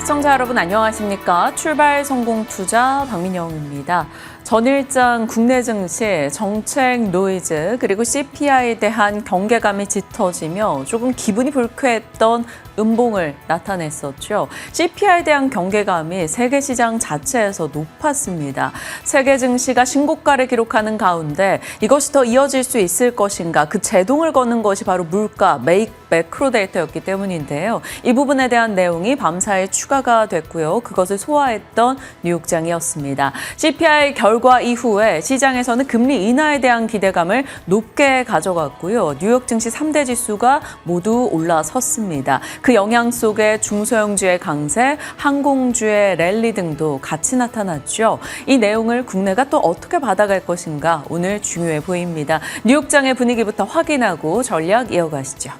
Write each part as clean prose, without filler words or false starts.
시청자 여러분 안녕하십니까? 출발 성공 투자 박민영입니다. 전일장 국내 증시 정책 노이즈 그리고 CPI에 대한 경계감이 짙어지며 조금 기분이 불쾌했던 음봉을 나타냈었죠. CPI에 대한 경계감이 세계 시장 자체에서 높았습니다. 세계 증시가 신고가를 기록하는 가운데 이것이 더 이어질 수 있을 것인가, 그 제동을 거는 것이 바로 물가, 매크로 데이터였기 때문인데요. 이 부분에 대한 내용이 밤사이 추가가 됐고요. 그것을 소화했던 뉴욕장이었습니다. CPI 결과 이후에 시장에서는 금리 인하에 대한 기대감을 높게 가져갔고요. 뉴욕 증시 3대 지수가 모두 올라섰습니다. 그 영향 속에 중소형주의 강세, 항공주의 랠리 등도 같이 나타났죠. 이 내용을 국내가 또 어떻게 받아갈 것인가 오늘 중요해 보입니다. 뉴욕장의 분위기부터 확인하고 전략 이어가시죠.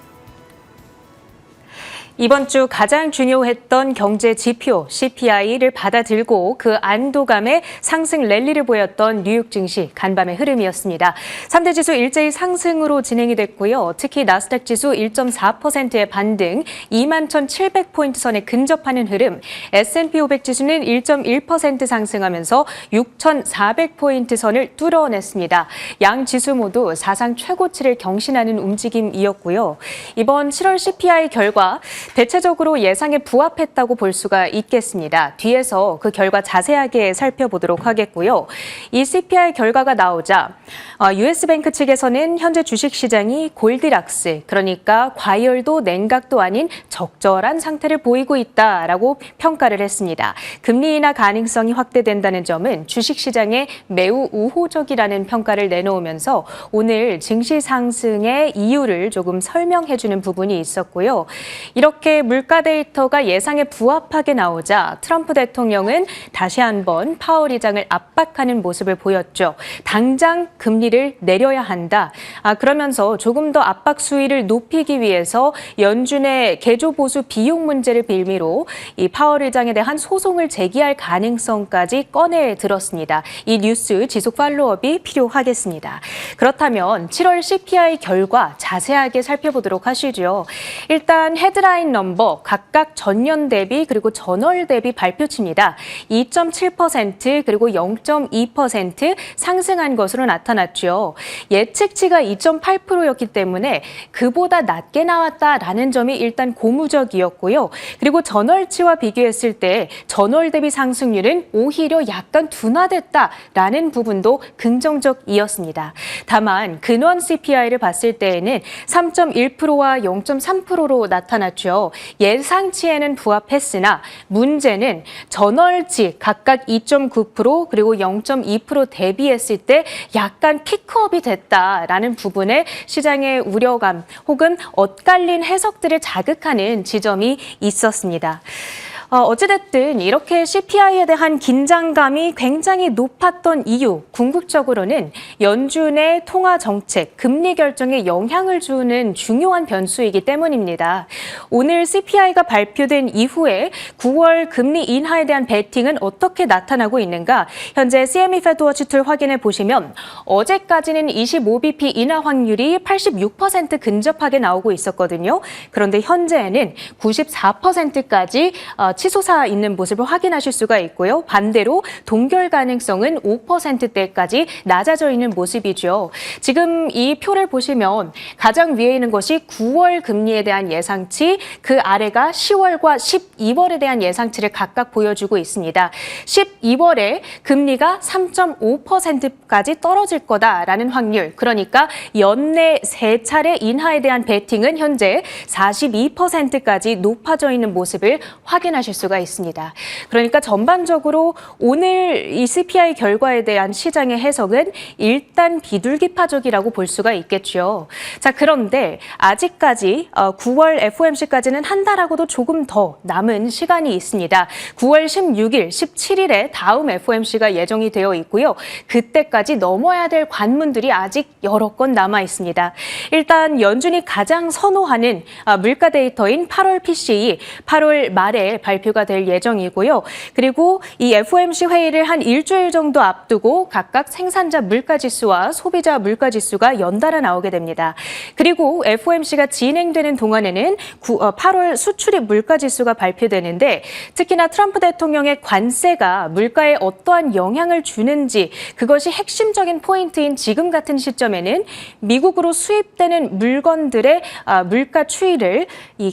이번 주 가장 중요했던 경제 지표 CPI를 받아들고 그 안도감에 상승 랠리를 보였던 뉴욕 증시 간밤의 흐름이었습니다. 3대 지수 일제히 상승으로 진행이 됐고요. 특히 나스닥 지수 1.4%의 반등, 21,700포인트 선에 근접하는 흐름, S&P 500 지수는 1.1% 상승하면서 6,400포인트 선을 뚫어냈습니다. 양 지수 모두 사상 최고치를 경신하는 움직임이었고요. 이번 7월 CPI 결과 대체적으로 예상에 부합했다고 볼 수가 있겠습니다. 뒤에서 그 결과 자세하게 살펴보도록 하겠고요. 이 CPI 결과가 나오자 US뱅크 측에서는 현재 주식시장이 골디락스, 그러니까 과열도 냉각도 아닌 적절한 상태를 보이고 있다라고 평가를 했습니다. 금리 인하 가능성이 확대된다는 점은 주식시장에 매우 우호적이라는 평가를 내놓으면서 오늘 증시 상승의 이유를 조금 설명해주는 부분이 있었고요. 이렇게 물가 데이터가 예상에 부합하게 나오자 트럼프 대통령은 다시 한번 파월 의장을 압박하는 모습을 보였죠. 당장 금리를 내려야 한다. 그러면서 조금 더 압박 수위를 높이기 위해서 연준의 개조보수 비용 문제를 빌미로 이 파월 의장에 대한 소송을 제기할 가능성까지 꺼내 들었습니다. 이 뉴스 지속 팔로우업이 필요하겠습니다. 그렇다면 7월 CPI 결과 자세하게 살펴보도록 하시죠. 일단 헤드라인 넘버 각각 전년 대비 그리고 전월 대비 발표치입니다. 2.7% 그리고 0.2% 상승한 것으로 나타났죠. 예측치가 2.8%였기 때문에 그보다 낮게 나왔다라는 점이 일단 고무적이었고요. 그리고 전월치와 비교했을 때 전월 대비 상승률은 오히려 약간 둔화됐다라는 부분도 긍정적이었습니다. 다만 근원 CPI를 봤을 때에는 3.1%와 0.3%로 나타났죠. 예상치에는 부합했으나 문제는 전월치 각각 2.9% 그리고 0.2% 대비했을 때 약간 피크업이 됐다라는 부분에 시장의 우려감 혹은 엇갈린 해석들을 자극하는 지점이 있었습니다. 어찌됐든 이렇게 CPI에 대한 긴장감이 굉장히 높았던 이유, 궁극적으로는 연준의 통화 정책, 금리 결정에 영향을 주는 중요한 변수이기 때문입니다. 오늘 CPI가 발표된 이후에 9월 금리 인하에 대한 베팅은 어떻게 나타나고 있는가? 현재 CME 페드워치 툴 확인해 보시면 어제까지는 25bp 인하 확률이 86% 근접하게 나오고 있었거든요. 그런데 현재는 94%까지 치솟아 있는 모습을 확인하실 수가 있고요. 반대로 동결 가능성은 5%대까지 낮아져 있는 모습이죠. 지금 이 표를 보시면 가장 위에 있는 것이 9월 금리에 대한 예상치, 그 아래가 10월과 12월에 대한 예상치를 각각 보여주고 있습니다. 12월에 금리가 3.5%까지 떨어질 거다라는 확률, 그러니까 연내 3차례 인하에 대한 베팅은 현재 42%까지 높아져 있는 모습을 확인하실 수가 있습니다. 그러니까 전반적으로 오늘 이 CPI 결과에 대한 시장의 해석은 일단 비둘기파적이라고 볼 수가 있겠죠. 자, 그런데 아직까지 9월 FOMC까지는 한 달하고도 조금 더 남은 시간이 있습니다. 9월 16일, 17일에 다음 FOMC가 예정이 되어 있고요. 그때까지 넘어야 될 관문들이 아직 여러 건 남아 있습니다. 일단 연준이 가장 선호하는 물가 데이터인 8월 PCE, 8월 말에 발표가 될 예정이고요. 그리고 이 FOMC 회의를 한 일주일 정도 앞두고 각각 생산자 물가지수와 소비자 물가지수가 연달아 나오게 됩니다. 그리고 FOMC가 진행되는 동안에는 8월 수출입 물가지수가 발표되는데 특히나 트럼프 대통령의 관세가 물가에 어떠한 영향을 주는지 그것이 핵심적인 포인트인 지금 같은 시점에는 미국으로 수입되는 물건들의 물가 추이를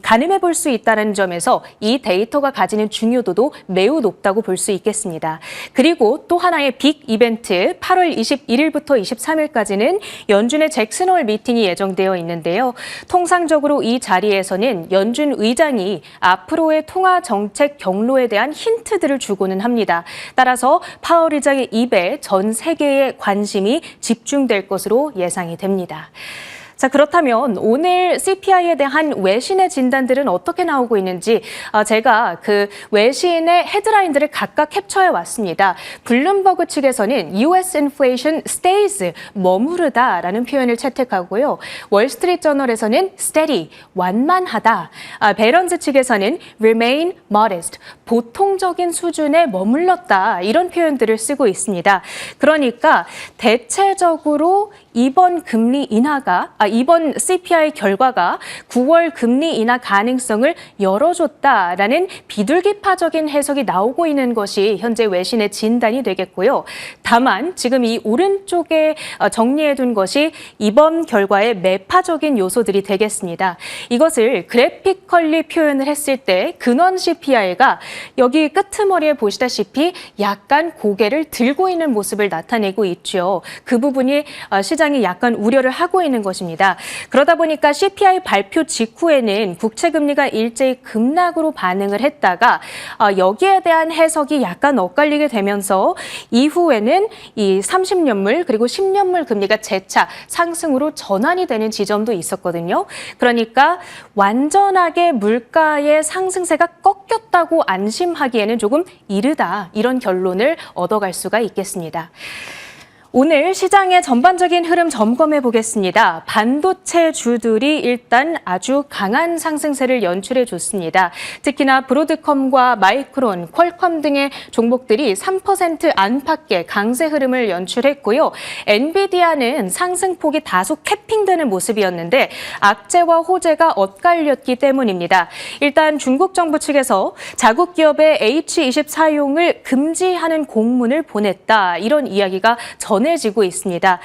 가늠해 볼 수 있다는 점에서 이 데이터가 가지는 중요도도 매우 높다고 볼 수 있겠습니다. 그리고 또 하나의 빅 이벤트 8월 21일부터 23일까지는 연준의 잭슨홀 미팅이 예정되어 있는데요. 통상적으로 이 자리에서는 연준 의장이 앞으로의 통화 정책 경로에 대한 힌트들을 주고는 합니다. 따라서 파월 의장의 입에 전 세계의 관심이 집중될 것으로 예상이 됩니다. 자, 그렇다면 오늘 CPI에 대한 외신의 진단들은 어떻게 나오고 있는지 제가 그 외신의 헤드라인들을 각각 캡처해 왔습니다. 블룸버그 측에서는 US inflation stays, 머무르다라는 표현을 채택하고요. 월스트리트 저널에서는 steady, 완만하다. 배런즈 측에서는 remain modest, 보통적인 수준에 머물렀다. 이런 표현들을 쓰고 있습니다. 그러니까 대체적으로 이번 CPI 결과가 9월 금리 인하 가능성을 열어줬다라는 비둘기파적인 해석이 나오고 있는 것이 현재 외신의 진단이 되겠고요. 다만 지금 이 오른쪽에 정리해둔 것이 이번 결과의 매파적인 요소들이 되겠습니다. 이것을 그래피컬리 표현을 했을 때 근원 CPI가 여기 끄트머리에 보시다시피 약간 고개를 들고 있는 모습을 나타내고 있죠. 그 부분이 시장이 약간 우려를 하고 있는 것입니다. 그러다 보니까 CPI 발표 직후에는 국채금리가 일제히 급락으로 반응을 했다가 여기에 대한 해석이 약간 엇갈리게 되면서 이후에는 이 30년물 그리고 10년물 금리가 재차 상승으로 전환이 되는 지점도 있었거든요. 그러니까 완전하게 물가의 상승세가 꺾였다고 안심하기에는 조금 이르다 이런 결론을 얻어갈 수가 있겠습니다. 오늘 시장의 전반적인 흐름 점검해 보겠습니다. 반도체 주들이 일단 아주 강한 상승세를 연출해 줬습니다. 특히나 브로드컴과 마이크론, 퀄컴 등의 종목들이 3% 안팎의 강세 흐름을 연출했고요. 엔비디아는 상승폭이 다소 캐핑되는 모습이었는데 악재와 호재가 엇갈렸기 때문입니다. 일단 중국 정부 측에서 자국 기업의 H24용을 금지하는 공문을 보냈다. 이런 이야기가 전해지고 있습니다.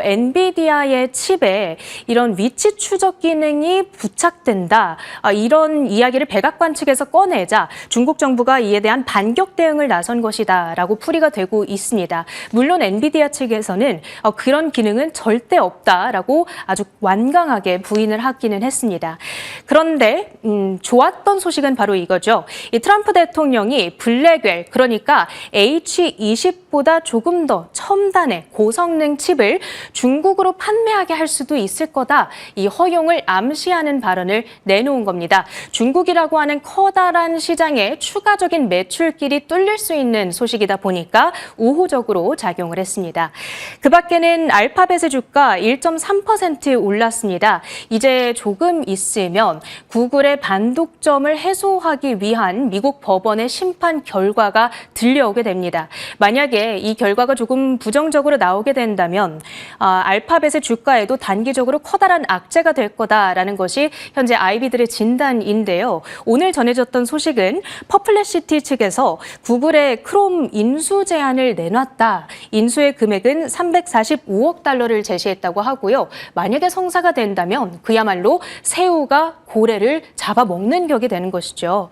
엔비디아의 칩에 이런 위치 추적 기능이 부착된다. 이런 이야기를 백악관 측에서 꺼내자 중국 정부가 이에 대한 반격 대응을 나선 것이다라고 풀이가 되고 있습니다. 물론 엔비디아 측에서는 그런 기능은 절대 없다라고 아주 완강하게 부인을 하기는 했습니다. 그런데 좋았던 소식은 바로 이거죠. 이 트럼프 대통령이 블랙웰, 그러니까 H20보다 조금 더 첨단의 고성능 칩을 중국으로 판매하게 할 수도 있을 거다. 이 허용을 암시하는 발언을 내놓은 겁니다. 중국이라고 하는 커다란 시장에 추가적인 매출길이 뚫릴 수 있는 소식이다 보니까 우호적으로 작용을 했습니다. 그 밖에는 알파벳의 주가 1.3% 올랐습니다. 이제 조금 있으면 구글의 반독점을 해소하기 위한 미국 법원의 심판 결과가 들려오게 됩니다. 만약에 이 결과가 조금 부정적으로 나오게 된다면 알파벳의 주가에도 단기적으로 커다란 악재가 될 거다라는 것이 현재 아이비들의 진단인데요. 오늘 전해졌던 소식은 퍼플렉시티 측에서 구글의 크롬 인수 제안을 내놨다. 인수의 금액은 345억 달러를 제시했다고 하고요. 만약에 성사가 된다면 그야말로 새우가 고래를 잡아먹는 격이 되는 것이죠.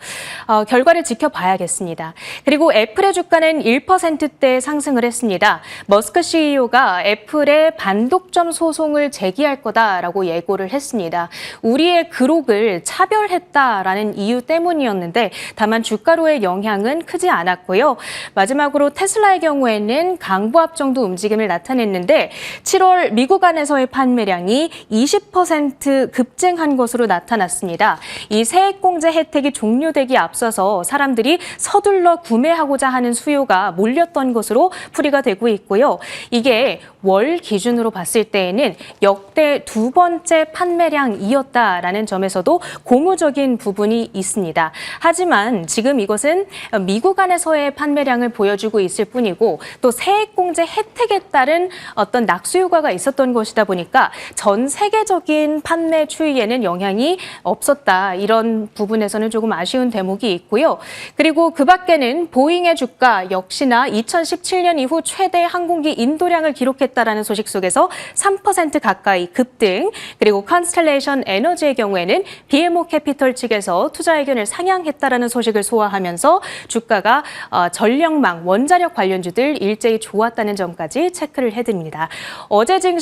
결과를 지켜봐야겠습니다. 그리고 애플의 주가는 1%대 상승을 했습니다. 머스크 CEO가 애플의 반독점 소송을 제기할 거다라고 예고를 했습니다. 우리의 그록을 차별했다라는 이유 때문이었는데 다만 주가로의 영향은 크지 않았고요. 마지막으로 테슬라의 경우에는 강보합 정도 움직임을 나타냈는데 7월 미국 안에서의 판매량이 20% 급증한 것으로 나타났습니다. 이 세액공제 혜택이 종료되기 앞서서 사람들이 서둘러 구매하고자 하는 수요가 몰렸던 것으로 풀이가 되고 있고요. 이게 월 기준으로 봤을 때에는 역대 두 번째 판매량이었다라는 점에서도 고무적인 부분이 있습니다. 하지만 지금 이것은 미국 안에서의 판매량을 보여주고 있을 뿐이고 또 세액공제 혜택에 따른 어떤 낙수 효과가 있었던 것이다 보니까 전 세계적인 판매 추이에는 영향이 없었다. 이런 부분에서는 조금 아쉬운 대목이 있고요. 그리고 그 밖에는 보잉의 주가 역시나 2017년 이후 최대 항공기 인도량을 기록했다라는 소식 속에서 3% 가까이 급등, 그리고 컨스텔레이션 에너지의 경우에는 BMO 캐피털 측에서 투자 의견을 상향했다라는 소식을 소화하면서 주가가 전력망, 원자력 관련주들 일제히 좋았다는 점까지 체크를 해드립니다. 어제장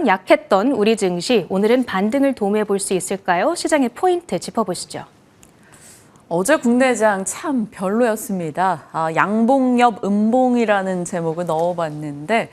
약했던 우리 증시, 오늘은 반등을 도모해 볼 수 있을까요? 시장의 포인트 짚어보시죠. 어제 국내장 참 별로였습니다. 양봉 옆 음봉이라는 제목을 넣어봤는데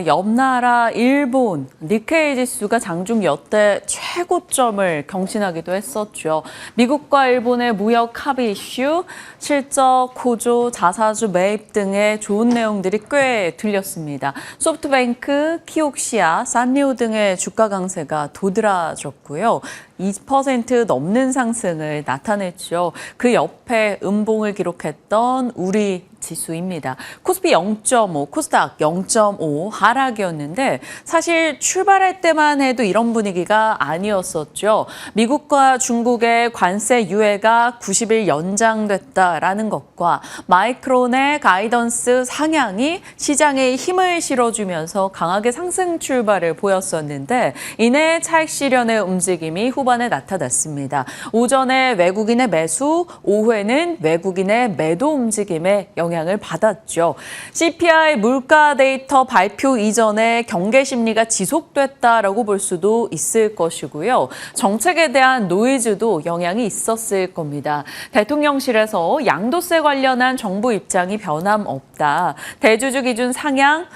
옆나라 일본 니케이 지수가 장중 여태 최고점을 경신하기도 했었죠. 미국과 일본의 무역 합의 이슈, 실적 호조, 자사주 매입 등의 좋은 내용들이 꽤 들렸습니다. 소프트뱅크, 키옥시아, 산리오 등의 주가 강세가 도드라졌고요. 2% 넘는 상승을 나타냈죠. 그 옆에 음봉을 기록했던 우리 지수입니다. 코스피 0.5, 코스닥 0.5 하락이었는데 사실 출발할 때만 해도 이런 분위기가 아니었었죠. 미국과 중국의 관세 유예가 90일 연장됐다라는 것과 마이크론의 가이던스 상향이 시장에 힘을 실어주면서 강하게 상승 출발을 보였었는데 이내 차익 실현의 움직임이 후반에 나타났습니다. 오전에 외국인의 매수, 오후에는 외국인의 매도 움직임에 영향을 받았죠. CPI 물가 데이터 발표 이전에 경계 심리가 지속됐다라고 볼 수도 있을 것이고요. 정책에 대한 노이즈도 영향이 있었을 겁니다. 대통령실에서 양도세 관련한 정부 입장이 변함없다. 대주주 기준 상향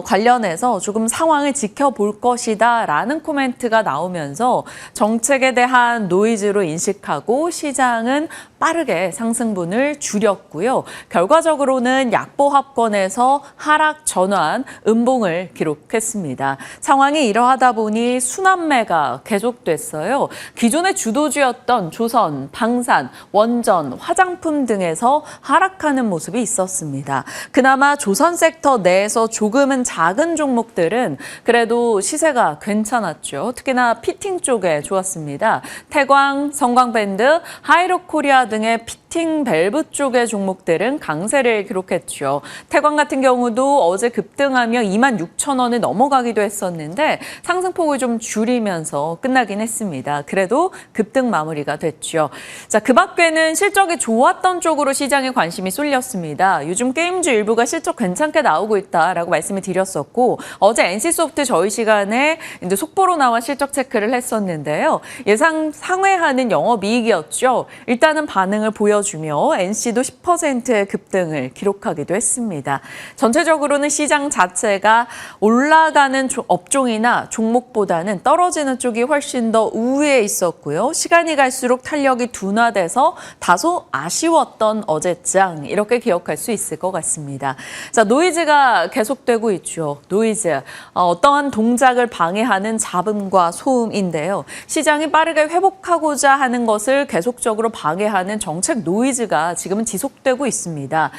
관련해서 조금 상황을 지켜볼 것이다라는 코멘트가 나오면서 정책에 대한 노이즈로 인식하고 시장은 빠르게 상승분을 줄였고요. 결과적으로는 약보합권에서 하락 전환, 음봉을 기록했습니다. 상황이 이러하다 보니 순환매가 계속됐어요. 기존의 주도주였던 조선, 방산, 원전, 화장품 등에서 하락하는 모습이 있었습니다. 그나마 조선 섹터 내에서 조금은 작은 종목들은 그래도 시세가 괜찮았죠. 특히나 피팅 쪽에 좋았습니다. 태광, 성광밴드, 하이로코리아 등의 피팅 밸브 쪽의 종목들은 강세를 기록했죠. 태광 같은 경우도 어제 급등하며 26,000원을 넘어가기도 했었는데 상승폭을 좀 줄이면서 끝나긴 했습니다. 그래도 급등 마무리가 됐죠. 자, 그 밖에는 실적이 좋았던 쪽으로 시장에 관심이 쏠렸습니다. 요즘 게임주 일부가 실적 괜찮게 나오고 있다라고 말씀을 드렸었고 어제 NC소프트 저희 시간에 이제 속보로 나와 실적 체크를 했었는데요. 예상 상회하는 영업이익이었죠. 일단은 반응을 보여주며 NC도 10%의 급등을 기록하기도 했습니다. 전체적으로는 시장 자체가 올라가는 업종이나 종목보다는 떨어지는 쪽이 훨씬 더 우위에 있었고요. 시간이 갈수록 탄력이 둔화돼서 다소 아쉬웠던 어제장 이렇게 기억할 수 있을 것 같습니다. 자, 노이즈가 계속되고 있죠. 노이즈, 어떠한 동작을 방해하는 잡음과 소음인데요. 시장이 빠르게 회복하고자 하는 것을 계속적으로 방해하는 정책 노이즈가 지금은 지속되고 있습니다.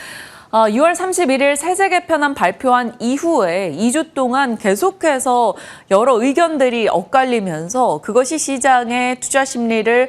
6월 31일 세제 개편안 발표한 이후에 2주 동안 계속해서 여러 의견들이 엇갈리면서 그것이 시장의 투자 심리를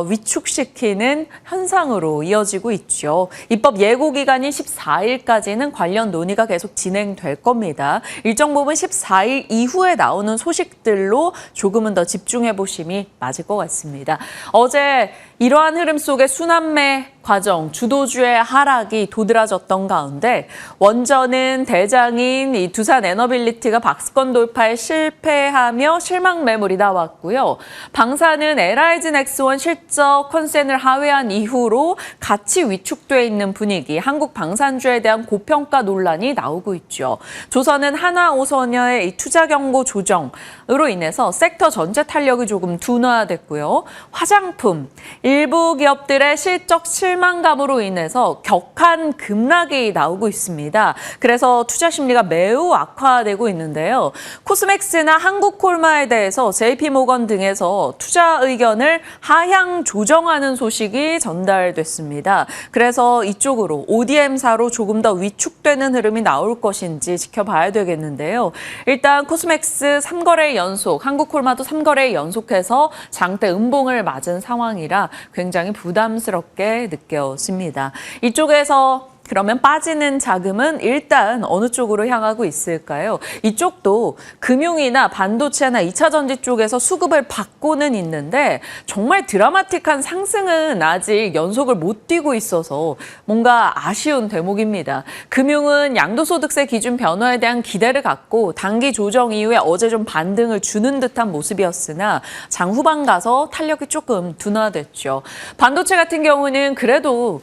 위축시키는 현상으로 이어지고 있죠. 입법 예고 기간인 14일까지는 관련 논의가 계속 진행될 겁니다. 일정 부분 14일 이후에 나오는 소식들로 조금은 더 집중해 보심이 맞을 것 같습니다. 어제 이러한 흐름 속에 순환매 과정, 주도주의 하락이 도드라졌던 가운데 원전은 대장인 이 두산 에너빌리티가 박스권 돌파에 실패하며 실망 매물이 나왔고요. 방사는 LIG 넥스원 실적 컨센을 하회한 이후로 같이 위축돼 있는 분위기, 한국 방산주에 대한 고평가 논란이 나오고 있죠. 조선은 한화오선여의 이 투자 경고 조정으로 인해서 섹터 전체 탄력이 조금 둔화됐고요. 화장품, 일부 기업들의 실적 실망감으로 인해서 격한 급락이 나오고 있습니다. 그래서 투자 심리가 매우 악화되고 있는데요. 코스맥스나 한국콜마에 대해서 JP모건 등에서 투자 의견을 하향 조정하는 소식이 전달됐습니다. 그래서 이쪽으로 ODM사로 조금 더 위축되는 흐름이 나올 것인지 지켜봐야 되겠는데요. 일단 코스맥스 3거래 연속, 한국콜마도 3거래 연속해서 장대 음봉을 맞은 상황이라 굉장히 부담스럽게 느껴집니다. 이쪽에서 그러면 빠지는 자금은 일단 어느 쪽으로 향하고 있을까요? 이쪽도 금융이나 반도체나 2차 전지 쪽에서 수급을 받고는 있는데 정말 드라마틱한 상승은 아직 연속을 못 띄고 있어서 뭔가 아쉬운 대목입니다. 금융은 양도소득세 기준 변화에 대한 기대를 갖고 단기 조정 이후에 어제 좀 반등을 주는 듯한 모습이었으나 장 후반 가서 탄력이 조금 둔화됐죠. 반도체 같은 경우는 그래도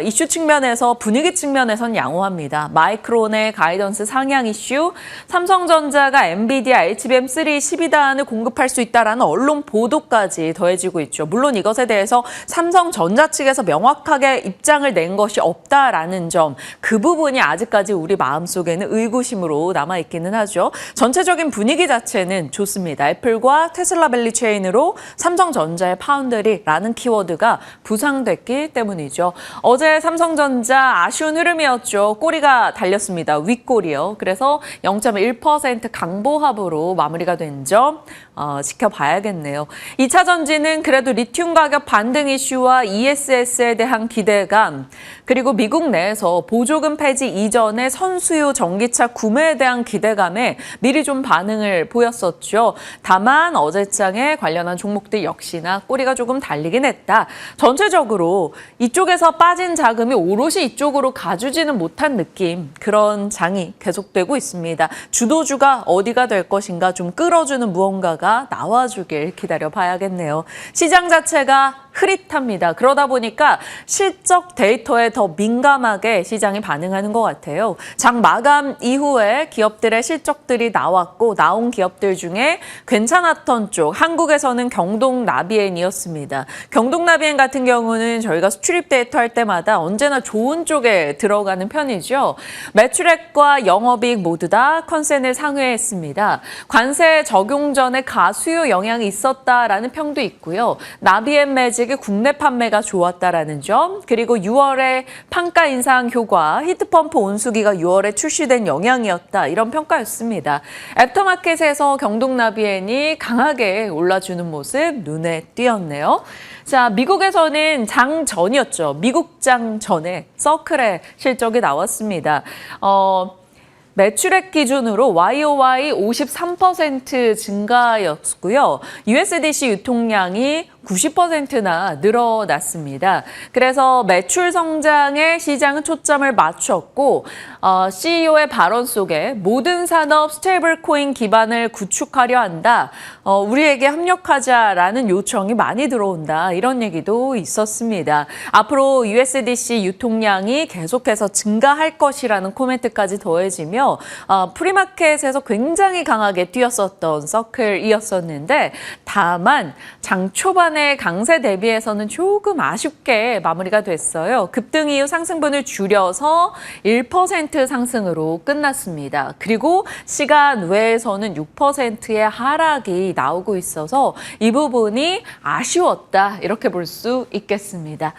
이슈 측면에서 분위기 측면에선 양호합니다. 마이크론의 가이던스 상향 이슈, 삼성전자가 엔비디아 HBM3 12단을 공급할 수 있다라는 언론 보도까지 더해지고 있죠. 물론 이것에 대해서 삼성전자 측에서 명확하게 입장을 낸 것이 없다라는 점, 그 부분이 아직까지 우리 마음속에는 의구심으로 남아있기는 하죠. 전체적인 분위기 자체는 좋습니다. 애플과 테슬라 밸리체인으로 삼성전자의 파운드리라는 키워드가 부상됐기 때문이죠. 어제 삼성전자 아쉬운 흐름이었죠. 꼬리가 달렸습니다. 윗꼬리요. 그래서 0.1% 강보합으로 마무리가 된 점 지켜봐야겠네요. 2차 전지는 그래도 리튬 가격 반등 이슈와 ESS에 대한 기대감, 그리고 미국 내에서 보조금 폐지 이전에 선수요 전기차 구매에 대한 기대감에 미리 좀 반응을 보였었죠. 다만 어제장에 관련한 종목들 역시나 꼬리가 조금 달리긴 했다. 전체적으로 이쪽에서 빠진 자금이 오롯이 이쪽으로 가주지는 못한 느낌, 그런 장이 계속되고 있습니다. 주도주가 어디가 될 것인가 좀 끌어주는 무언가가 나와주길 기다려봐야겠네요. 시장 자체가 흐릿합니다. 그러다 보니까 실적 데이터에 더 민감하게 시장이 반응하는 것 같아요. 장 마감 이후에 기업들의 실적들이 나왔고 나온 기업들 중에 괜찮았던 쪽, 한국에서는 경동나비엔이었습니다. 경동나비엔 같은 경우는 저희가 수출입 데이터 할 때마다 언제나 좋은 쪽에 들어가는 편이죠. 매출액과 영업이익 모두 다 컨센을 상회했습니다. 관세 적용 전에 가수요 영향이 있었다라는 평도 있고요. 나비엔 매직 국내 판매가 좋았다라는 점, 그리고 6월에 판가 인상 효과, 히트펌프 온수기가 6월에 출시된 영향이었다, 이런 평가였습니다. 애프터마켓에서 경동나비엔이 강하게 올라주는 모습 눈에 띄었네요. 자, 미국에서는 장 전이었죠. 미국 장 전에 서클의 실적이 나왔습니다. 매출액 기준으로 YOY 53% 증가였고요. USDC 유통량이 90%나 늘어났습니다. 그래서 매출 성장에 시장은 초점을 맞췄고 CEO의 발언 속에 모든 산업 스테이블 코인 기반을 구축하려 한다. 우리에게 협력하자라는 요청이 많이 들어온다. 이런 얘기도 있었습니다. 앞으로 USDC 유통량이 계속해서 증가할 것이라는 코멘트까지 더해지며 프리마켓에서 굉장히 강하게 뛰었었던 서클이었었는데, 다만 장 초반에 강세 대비해서는 조금 아쉽게 마무리가 됐어요. 급등 이후 상승분을 줄여서 1% 상승으로 끝났습니다. 그리고 시간 외에서는 6%의 하락이 나오고 있어서 이 부분이 아쉬웠다, 이렇게 볼 수 있겠습니다.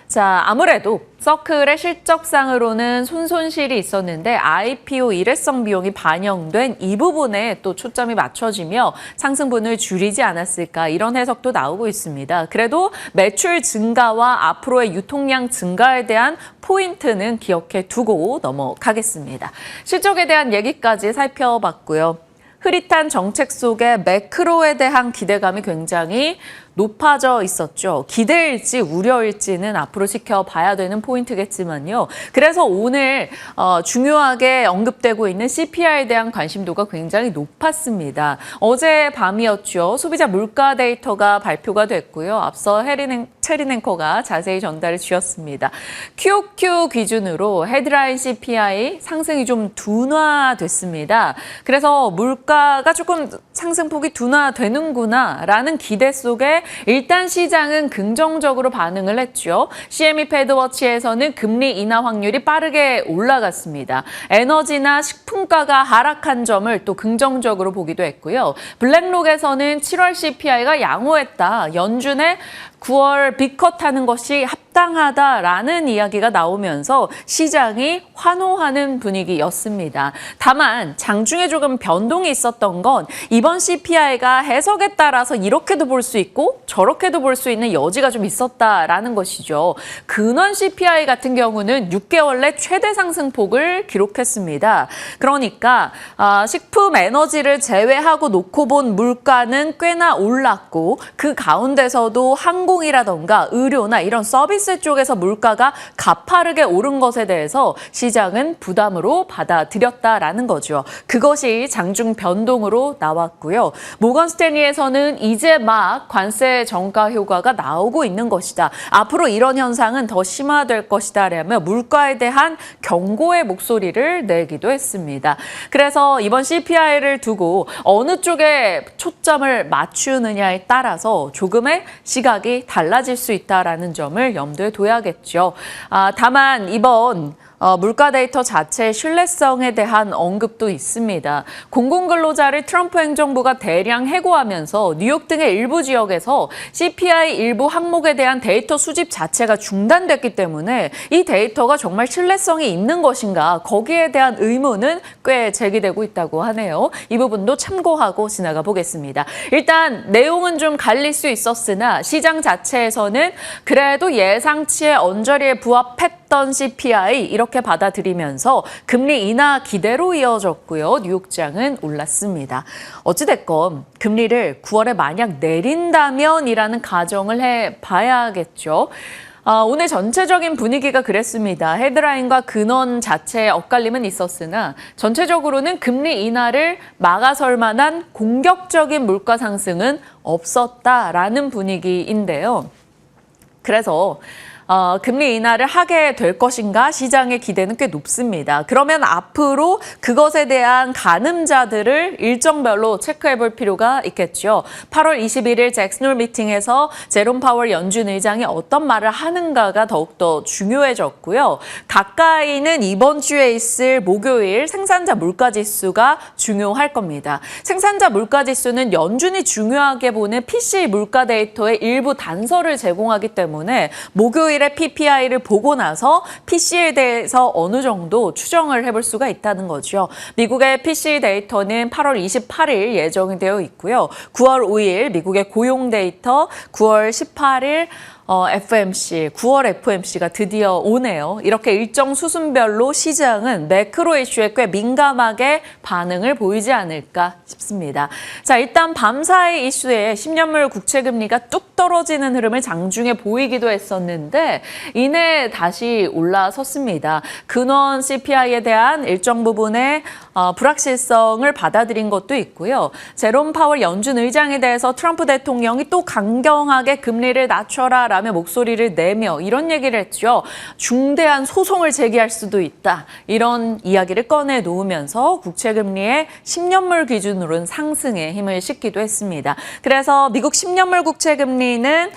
자, 아무래도 서클의 실적상으로는 손실이 있었는데 IPO 일회성 비용이 반영된 이 부분에 또 초점이 맞춰지며 상승분을 줄이지 않았을까, 이런 해석도 나오고 있습니다. 그래도 매출 증가와 앞으로의 유통량 증가에 대한 포인트는 기억해 두고 넘어가겠습니다. 실적에 대한 얘기까지 살펴봤고요. 흐릿한 정책 속에 매크로에 대한 기대감이 굉장히 높아져 있었죠. 기대일지 우려일지는 앞으로 지켜봐야 되는 포인트겠지만요. 그래서 오늘 중요하게 언급되고 있는 CPI에 대한 관심도가 굉장히 높았습니다. 어제 밤이었죠. 소비자 물가 데이터가 발표가 됐고요. 앞서 체린 앵커가 자세히 전달을 주었습니다. QOQ 기준으로 헤드라인 CPI 상승이 좀 둔화됐습니다. 그래서 물가가 조금 상승폭이 둔화되는구나라는 기대 속에 일단 시장은 긍정적으로 반응을 했죠. CME 패드워치에서는 금리 인하 확률이 빠르게 올라갔습니다. 에너지나 식품가가 하락한 점을 또 긍정적으로 보기도 했고요. 블랙록에서는 7월 CPI가 양호했다. 연준의 9월 빅컷하는 것이 합당하다라는 이야기가 나오면서 시장이 환호하는 분위기였습니다. 다만 장중에 조금 변동이 있었던 건 이번 CPI가 해석에 따라서 이렇게도 볼 수 있고 저렇게도 볼 수 있는 여지가 좀 있었다라는 것이죠. 근원 CPI 같은 경우는 6개월 내 최대 상승폭을 기록했습니다. 그러니까 식품, 에너지를 제외하고 놓고 본 물가는 꽤나 올랐고 그 가운데서도 항공이라던가 의료나 이런 서비스 쪽에서 물가가 가파르게 오른 것에 대해서 시장은 부담으로 받아들였다라는 거죠. 그것이 장중 변동으로 나왔고요. 모건 스탠리에서는 이제 막 관세 정가 효과가 나오고 있는 것이다. 앞으로 이런 현상은 더 심화될 것이다 라며 물가에 대한 경고의 목소리를 내기도 했습니다. 그래서 이번 CPI를 두고 어느 쪽에 초점을 맞추느냐에 따라서 조금의 시각이 달라질 수 있다라는 점을 염두에 둬야겠죠. 다만 이번 물가 데이터 자체의 신뢰성에 대한 언급도 있습니다. 공공근로자를 트럼프 행정부가 대량 해고하면서 뉴욕 등의 일부 지역에서 CPI 일부 항목에 대한 데이터 수집 자체가 중단됐기 때문에 이 데이터가 정말 신뢰성이 있는 것인가 거기에 대한 의문은 꽤 제기되고 있다고 하네요. 이 부분도 참고하고 지나가 보겠습니다. 일단 내용은 좀 갈릴 수 있었으나 시장 자체에서는 그래도 예상치의 언저리에 부합했던 CPI 이렇게 받아들이면서 금리 인하 기대로 이어졌고요. 뉴욕장은 올랐습니다. 어찌됐건 금리를 9월에 만약 내린다면이라는 가정을 해봐야겠죠. 오늘 전체적인 분위기가 그랬습니다. 헤드라인과 근원 자체의 엇갈림은 있었으나 전체적으로는 금리 인하를 막아설 만한 공격적인 물가 상승은 없었다라는 분위기인데요. 그래서 금리 인하를 하게 될 것인가 시장의 기대는 꽤 높습니다. 그러면 앞으로 그것에 대한 가늠자들을 일정별로 체크해 볼 필요가 있겠죠. 8월 21일 잭슨홀 미팅에서 제롬 파월 연준 의장이 어떤 말을 하는가가 더욱더 중요해졌고요. 가까이는 이번 주에 있을 목요일 생산자 물가지수가 중요할 겁니다. 생산자 물가지수는 연준이 중요하게 보는 PCE 물가 데이터의 일부 단서를 제공하기 때문에 목요일 PPI를 보고 나서 PC에 대해서 어느 정도 추정을 해볼 수가 있다는 거죠. 미국의 PC 데이터는 8월 28일 예정이 되어 있고요. 9월 5일 미국의 고용 데이터, 9월 18일 FMC, 9월 FMC가 드디어 오네요. 이렇게 일정 수순별로 시장은 매크로 이슈에 꽤 민감하게 반응을 보이지 않을까 싶습니다. 자, 일단 밤사이 이슈에 10년물 국채금리가 뚝 떨어지는 흐름을 장중에 보이기도 했었는데 이내 다시 올라섰습니다. 근원 CPI에 대한 일정 부분의 불확실성을 받아들인 것도 있고요. 제롬 파월 연준 의장에 대해서 트럼프 대통령이 또 강경하게 금리를 낮춰라 라며 목소리를 내며 이런 얘기를 했죠. 중대한 소송을 제기할 수도 있다. 이런 이야기를 꺼내 놓으면서 국채금리의 10년물 기준으로는 상승에 힘을 싣기도 했습니다. 그래서 미국 10년물 국채금리는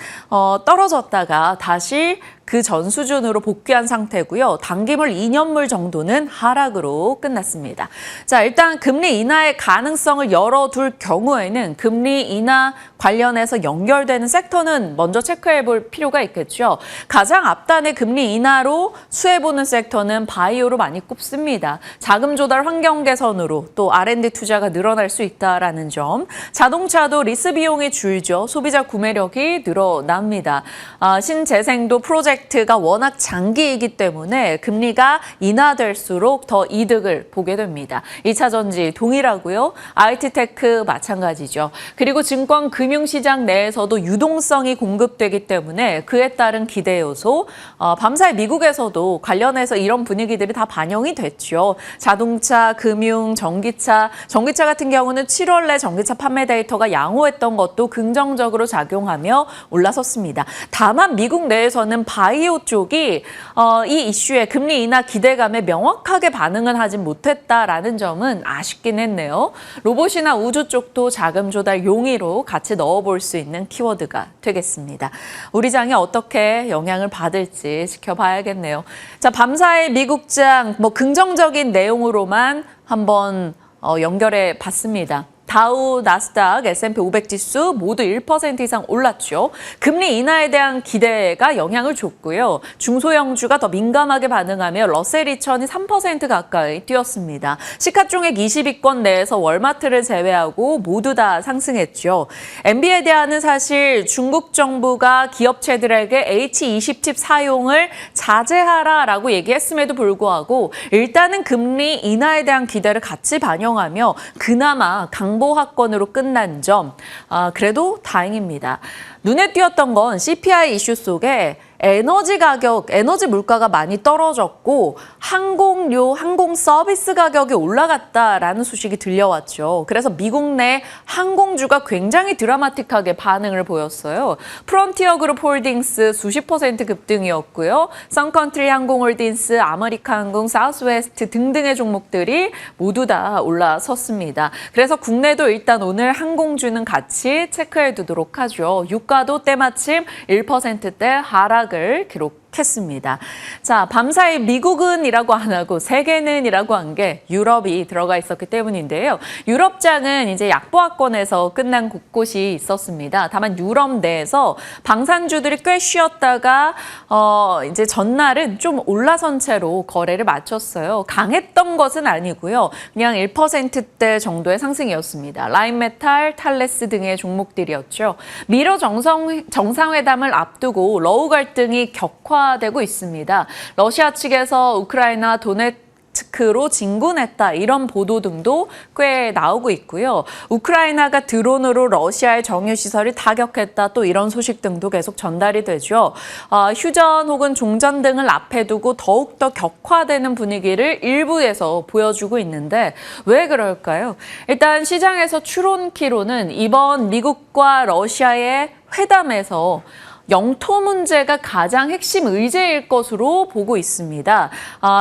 떨어졌다가 다시 그 전 수준으로 복귀한 상태고요. 단기물 2년물 정도는 하락으로 끝났습니다. 자, 일단 금리 인하의 가능성을 열어둘 경우에는 금리 인하 관련해서 연결되는 섹터는 먼저 체크해 볼 필요가 있겠죠. 가장 앞단의 금리 인하로 수혜보는 섹터는 바이오로 많이 꼽습니다. 자금 조달 환경 개선으로 또 R&D 투자가 늘어날 수 있다라는 점. 자동차도 리스 비용이 줄죠. 소비자 구매력이 늘어납니다. 신재생도 프로젝트가 워낙 장기이기 때문에 금리가 인하될수록 더 이득을 보게 됩니다. 2차 전지 동일하고요. IT 테크 마찬가지죠. 그리고 증권 금융시장 내에서도 유동성이 공급되기 때문에 그에 따른 기대 요소. 밤사이 미국에서도 관련해서 이런 분위기들이 다 반영이 됐죠. 자동차, 금융, 전기차 같은 경우는 7월 내 전기차 판매 데이터가 양호했던 것도 긍정적으로 작용하며 올라섰습니다. 다만 미국 내에서는 바이오 쪽이 이 이슈에 금리 인하 기대감에 명확하게 반응을 하지 못했다라는 점은 아쉽긴 했네요. 로봇이나 우주 쪽도 자금 조달 용의로 같이 넣어볼 수 있는 키워드가 되겠습니다. 우리 장이 어떻게 영향을 받을지 지켜봐야겠네요. 자, 밤사이 미국장 긍정적인 내용으로만 한번 연결해 봤습니다. 다우, 나스닥, S&P 500 지수 모두 1% 이상 올랐죠. 금리 인하에 대한 기대가 영향을 줬고요. 중소형주가 더 민감하게 반응하며 러셀 2000이 3% 가까이 뛰었습니다. 시가총액 20위권 내에서 월마트를 제외하고 모두 다 상승했죠. 엔비디아는 사실 중국 정부가 기업체들에게 H20칩 사용을 자제하라라고 얘기했음에도 불구하고 일단은 금리 인하에 대한 기대를 같이 반영하며 그나마 강보합권으로 끝난 점, 그래도 다행입니다. 눈에 띄었던 건 CPI 이슈 속에 에너지 가격, 에너지 물가가 많이 떨어졌고 항공료, 항공 서비스 가격이 올라갔다라는 소식이 들려왔죠. 그래서 미국 내 항공주가 굉장히 드라마틱하게 반응을 보였어요. 프론티어 그룹 홀딩스 수십 % 급등이었고요. 선컨트리 항공홀딩스, 아메리카 항공, 사우스웨스트 등등의 종목들이 모두 다 올라섰습니다. 그래서 국내도 일단 오늘 항공주는 같이 체크해 두도록 하죠. 유가도 때마침 1%대 하락을 기록했습니다. 자, 밤사이 미국은이라고 안 하고 세계는이라고 한 게 유럽이 들어가 있었기 때문인데요. 유럽장은 이제 약보합권에서 끝난 곳곳이 있었습니다. 다만 유럽 내에서 방산주들이 꽤 쉬었다가 이제 전날은 좀 올라선 채로 거래를 마쳤어요. 강했던 것은 아니고요. 그냥 1%대 정도의 상승이었습니다. 라인메탈, 탈레스 등의 종목들이었죠. 미러 정상회담을 앞두고 러우 갈등이 격화되고 있습니다. 러시아 측에서 우크라이나 도네츠크로 진군했다 이런 보도 등도 꽤 나오고 있고요. 우크라이나가 드론으로 러시아의 정유시설을 타격했다 또 이런 소식 등도 계속 전달이 되죠. 휴전 혹은 종전 등을 앞에 두고 더욱더 격화되는 분위기를 일부에서 보여주고 있는데 왜 그럴까요? 일단 시장에서 추론키로는 이번 미국과 러시아의 회담에서 영토 문제가 가장 핵심 의제일 것으로 보고 있습니다.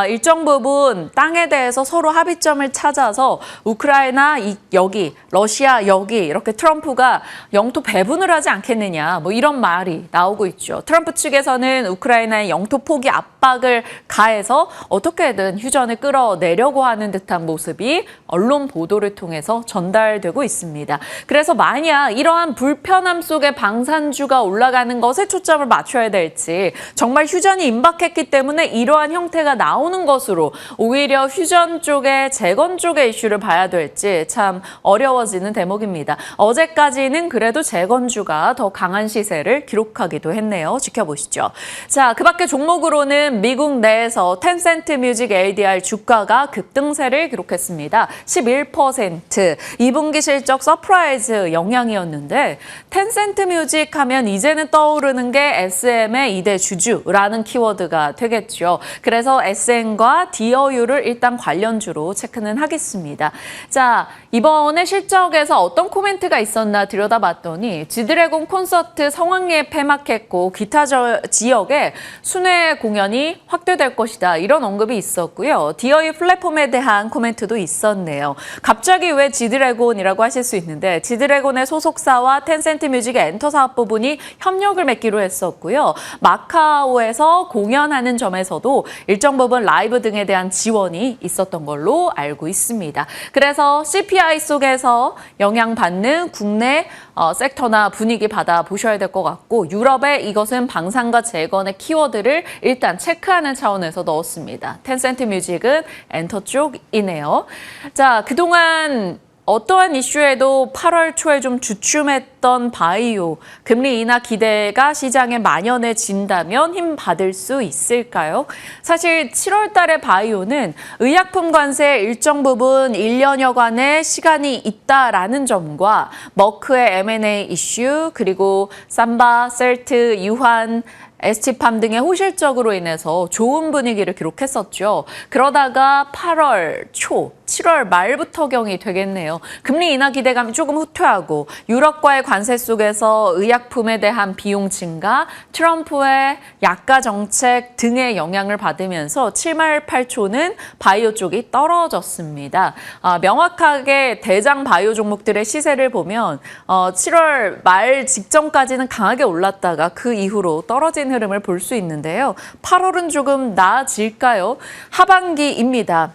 일정 부분 땅에 대해서 서로 합의점을 찾아서 우크라이나 여기, 러시아 여기 이렇게 트럼프가 영토 배분을 하지 않겠느냐 뭐 이런 말이 나오고 있죠. 트럼프 측에서는 우크라이나의 영토 포기 압박을 가해서 어떻게든 휴전을 끌어내려고 하는 듯한 모습이 언론 보도를 통해서 전달되고 있습니다. 그래서 만약 이러한 불편함 속에 방산주가 올라가는 것에 초점을 맞춰야 될지 정말 휴전이 임박했기 때문에 이러한 형태가 나오는 것으로 오히려 휴전 쪽에 재건 쪽의 이슈를 봐야 될지 참 어려워지는 대목입니다. 어제까지는 그래도 재건주가 더 강한 시세를 기록하기도 했네요. 지켜보시죠. 자, 그 밖에 종목으로는 미국 내에서 텐센트 뮤직 ADR 주가가 급등세를 기록했습니다. 11%. 2분기 실적 서프라이즈 영향이었는데 텐센트 뮤직 하면 이제는 떠오르는 게 SM의 2대 주주라는 키워드가 되겠죠. 그래서 SM과 DOU를 일단 관련주로 체크는 하겠습니다. 자, 이번에 실적에서 어떤 코멘트가 있었나 들여다봤더니 지드래곤 콘서트 성황리에 폐막했고 기타 지역에 순회 공연이 확대될 것이다. 이런 언급이 있었고요. DOU 플랫폼에 대한 코멘트도 있었네요. 갑자기 왜 지드래곤이라고 하실 수 있는데 지드래곤의 소속사와 텐센트 뮤직의 엔터 사업 부분이 협력을 맺기로 했었고요. 마카오에서 공연하는 점에서도 일정 부분 라이브 등에 대한 지원이 있었던 걸로 알고 있습니다. 그래서 CPI 속에서 영향받는 국내 섹터나 분위기 받아보셔야 될 것 같고 유럽에 이것은 방산과 재건의 키워드를 일단 체크하는 차원에서 넣었습니다. 텐센트 뮤직은 엔터 쪽이네요. 자, 그동안 어떠한 이슈에도 8월 초에 좀 주춤했던 바이오, 금리 인하 기대가 시장에 만연해진다면 힘 받을 수 있을까요? 사실 7월 달에 바이오는 의약품 관세 일정 부분 1년여간의 시간이 있다라는 점과 머크의 M&A 이슈, 그리고 삼바, 셀트, 유한, ST팜 등의 호실적으로 인해서 좋은 분위기를 기록했었죠. 그러다가 8월 초, 7월 말부터경이 되겠네요. 금리 인하 기대감이 조금 후퇴하고 유럽과의 관세 속에서 의약품에 대한 비용 증가, 트럼프의 약가 정책 등의 영향을 받으면서 7말 8초는 바이오 쪽이 떨어졌습니다. 명확하게 대장 바이오 종목들의 시세를 보면 7월 말 직전까지는 강하게 올랐다가 그 이후로 떨어진 흐름을 볼 수 있는데요. 8월은 조금 나아질까요? 하반기입니다.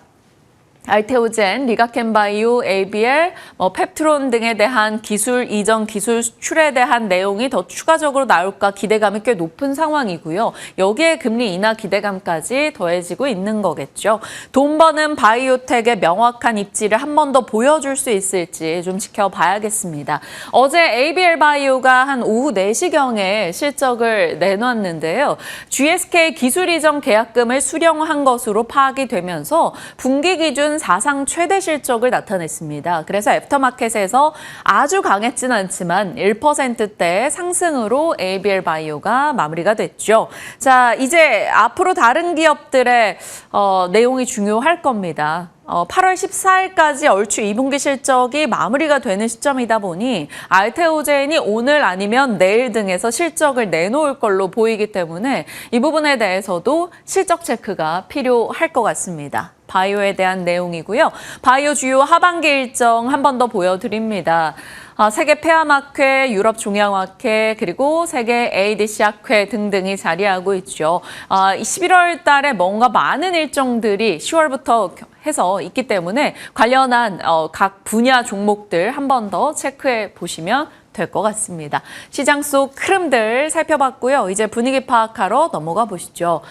알테오젠, 리가켄바이오, ABL, 펩트론 등에 대한 기술 이전 기술 수출에 대한 내용이 더 추가적으로 나올까 기대감이 꽤 높은 상황이고요. 여기에 금리 인하 기대감까지 더해지고 있는 거겠죠. 돈 버는 바이오텍의 명확한 입지를 한 번 더 보여줄 수 있을지 좀 지켜봐야겠습니다. 어제 ABL 바이오가 한 오후 4시경에 실적을 내놨는데요. GSK 기술 이전 계약금을 수령한 것으로 파악이 되면서 분기 기준 사상 최대 실적을 나타냈습니다. 그래서 애프터마켓에서 아주 강했진 않지만 1%대 상승으로 ABL 바이오가 마무리가 됐죠. 자, 이제 앞으로 다른 기업들의 내용이 중요할 겁니다. 8월 14일까지 얼추 2분기 실적이 마무리가 되는 시점이다 보니 알테오젠이 오늘 아니면 내일 등에서 실적을 내놓을 걸로 보이기 때문에 이 부분에 대해서도 실적 체크가 필요할 것 같습니다. 바이오에 대한 내용이고요. 바이오 주요 하반기 일정 한 번 더 보여드립니다. 세계 폐암학회, 유럽 종양학회, 그리고 세계 ADC 학회 등등이 자리하고 있죠. 11월 달에 뭔가 많은 일정들이 10월부터 해서 있기 때문에 관련한 각 분야 종목들 한 번 더 체크해 보시면 될 것 같습니다. 시장 속 흐름들 살펴봤고요. 이제 분위기 파악하러 넘어가 보시죠.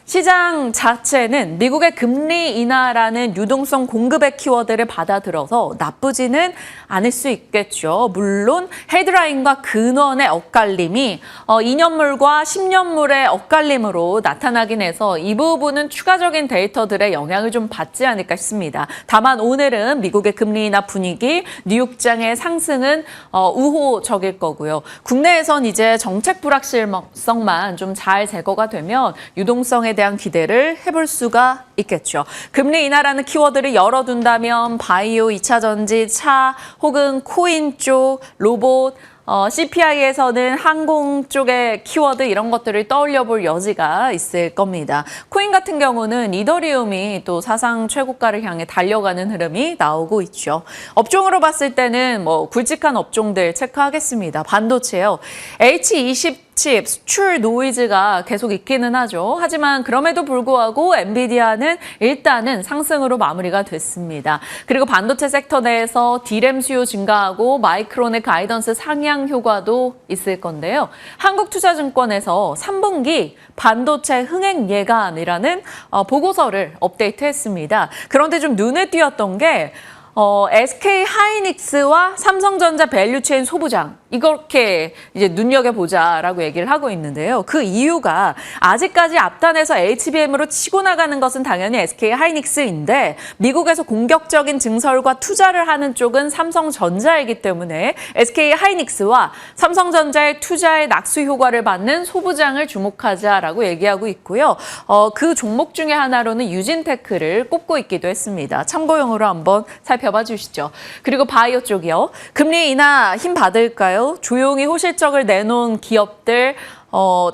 시장 자체는 미국의 금리 인하라는 유동성 공급의 키워드를 받아들여서 나쁘지는 않을 수 있겠죠. 물론 헤드라인과 근원의 엇갈림이 2년물과 10년물의 엇갈림으로 나타나긴 해서 이 부분은 추가적인 데이터들의 영향을 좀 받지 않을까 싶습니다. 다만 오늘은 미국의 금리 인하 분위기, 뉴욕장의 상승은 우호적일 거고요. 국내에선 이제 정책 불확실성만 좀 잘 제거가 되면 유동성에 대한 기대를 해볼 수가 있겠죠. 금리 인하라는 키워드를 열어둔다면 바이오, 2차 전지, 차 혹은 코인 쪽, 로봇, CPI에서는 항공 쪽의 키워드 이런 것들을 떠올려 볼 여지가 있을 겁니다. 코인 같은 경우는 이더리움이 또 사상 최고가를 향해 달려가는 흐름이 나오고 있죠. 업종으로 봤을 때는 굵직한 업종들 체크하겠습니다. 반도체요. H20 칩, 수출 노이즈가 계속 있기는 하죠. 하지만 그럼에도 불구하고 엔비디아는 일단은 상승으로 마무리가 됐습니다. 그리고 반도체 섹터 내에서 D램 수요 증가하고 마이크론의 가이던스 상향 효과도 있을 건데요. 한국투자증권에서 3분기 반도체 흥행 예감이라는 보고서를 업데이트했습니다. 그런데 좀 눈에 띄었던 게 SK 하이닉스와 삼성전자 밸류체인 소부장 이렇게 이제 눈여겨보자라고 얘기를 하고 있는데요. 그 이유가 아직까지 앞단에서 HBM으로 치고 나가는 것은 당연히 SK 하이닉스인데 미국에서 공격적인 증설과 투자를 하는 쪽은 삼성전자이기 때문에 SK 하이닉스와 삼성전자의 투자의 낙수 효과를 받는 소부장을 주목하자라고 얘기하고 있고요. 그 종목 중에 하나로는 유진테크를 꼽고 있기도 했습니다. 참고용으로 한번 살펴봐 주시죠. 그리고 바이오 쪽이요. 금리 인하 힘 받을까요? 조용히 호실적을 내놓은 기업들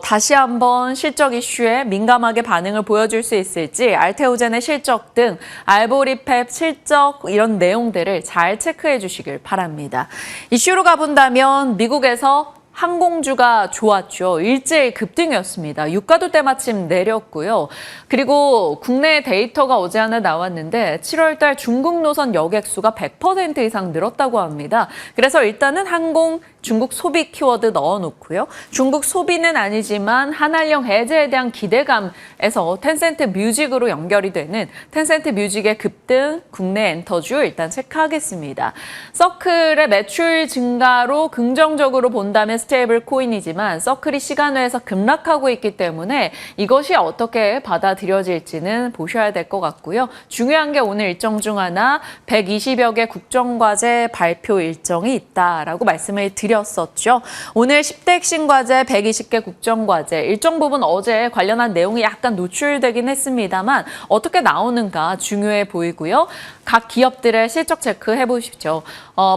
다시 한번 실적 이슈에 민감하게 반응을 보여줄 수 있을지 알테오젠의 실적 등 알보리펩 실적 이런 내용들을 잘 체크해 주시길 바랍니다. 이슈로 가본다면 미국에서 항공주가 좋았죠. 일제히 급등이었습니다. 유가도 때마침 내렸고요. 그리고 국내 데이터가 어제 하나 나왔는데 7월 달 중국 노선 여객수가 100% 이상 늘었다고 합니다. 그래서 일단은 항공, 중국 소비 키워드 넣어놓고요. 중국 소비는 아니지만 한알령 해제에 대한 기대감에서 텐센트 뮤직으로 연결이 되는 텐센트 뮤직의 급등, 국내 엔터주 일단 체크하겠습니다. 서클의 매출 증가로 긍정적으로 본다면 스테이블 코인이지만 서클이 시간외에서 급락하고 있기 때문에 이것이 어떻게 받아들여질지는 보셔야 될 것 같고요. 중요한 게 오늘 일정 중 하나 120여 개 국정과제 발표 일정이 있다라고 말씀을 드렸었죠. 오늘 10대 핵심 과제 120개 국정과제 일정 부분 어제 관련한 내용이 약간 노출되긴 했습니다만 어떻게 나오는가 중요해 보이고요. 각 기업들의 실적 체크해 보십시오.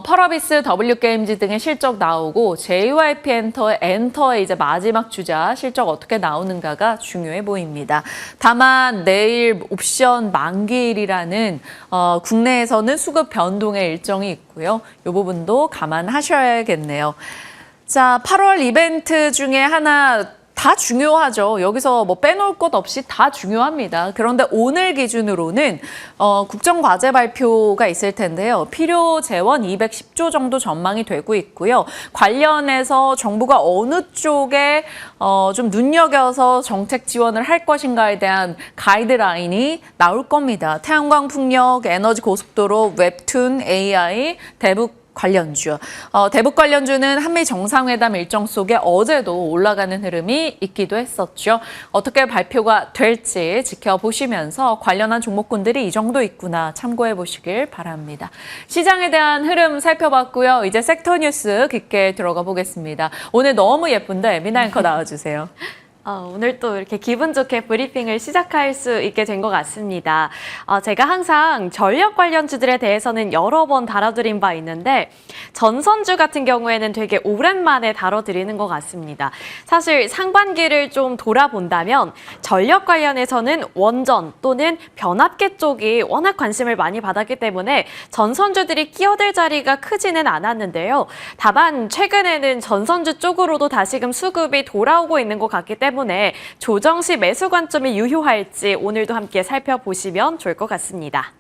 펄어비스, W게임즈 등의 실적 나오고 JYP 엔터의 이제 마지막 주자 실적 어떻게 나오는가가 중요해 보입니다. 다만 내일 옵션 만기일이라는 국내에서는 수급 변동의 일정이 있고요. 이 부분도 감안하셔야겠네요. 자, 8월 이벤트 중에 하나 다 중요하죠. 여기서 뭐 빼놓을 것 없이 다 중요합니다. 그런데 오늘 기준으로는 국정과제 발표가 있을 텐데요. 필요 재원 210조 정도 전망이 되고 있고요. 관련해서 정부가 어느 쪽에 좀 눈여겨서 정책 지원을 할 것인가에 대한 가이드라인이 나올 겁니다. 태양광 풍력, 에너지 고속도로, 웹툰, AI, 대북 관련주. 대북 관련주는 한미 정상회담 일정 속에 어제도 올라가는 흐름이 있기도 했었죠. 어떻게 발표가 될지 지켜보시면서 관련한 종목군들이 이 정도 있구나 참고해 보시길 바랍니다. 시장에 대한 흐름 살펴봤고요. 이제 섹터 뉴스 깊게 들어가 보겠습니다. 오늘 너무 예쁜데 미나 앵커 나와주세요. 오늘 또 이렇게 기분 좋게 브리핑을 시작할 수 있게 된 것 같습니다. 제가 항상 전력 관련주들에 대해서는 여러 번 다뤄드린 바 있는데 전선주 같은 경우에는 되게 오랜만에 다뤄드리는 것 같습니다. 사실 상반기를 좀 돌아본다면 전력 관련해서는 원전 또는 변압기 쪽이 워낙 관심을 많이 받았기 때문에 전선주들이 끼어들 자리가 크지는 않았는데요. 다만 최근에는 전선주 쪽으로도 다시금 수급이 돌아오고 있는 것 같기 때문에 조정 시 매수 관점이 유효할지 오늘도 함께 살펴보시면 좋을 것 같습니다.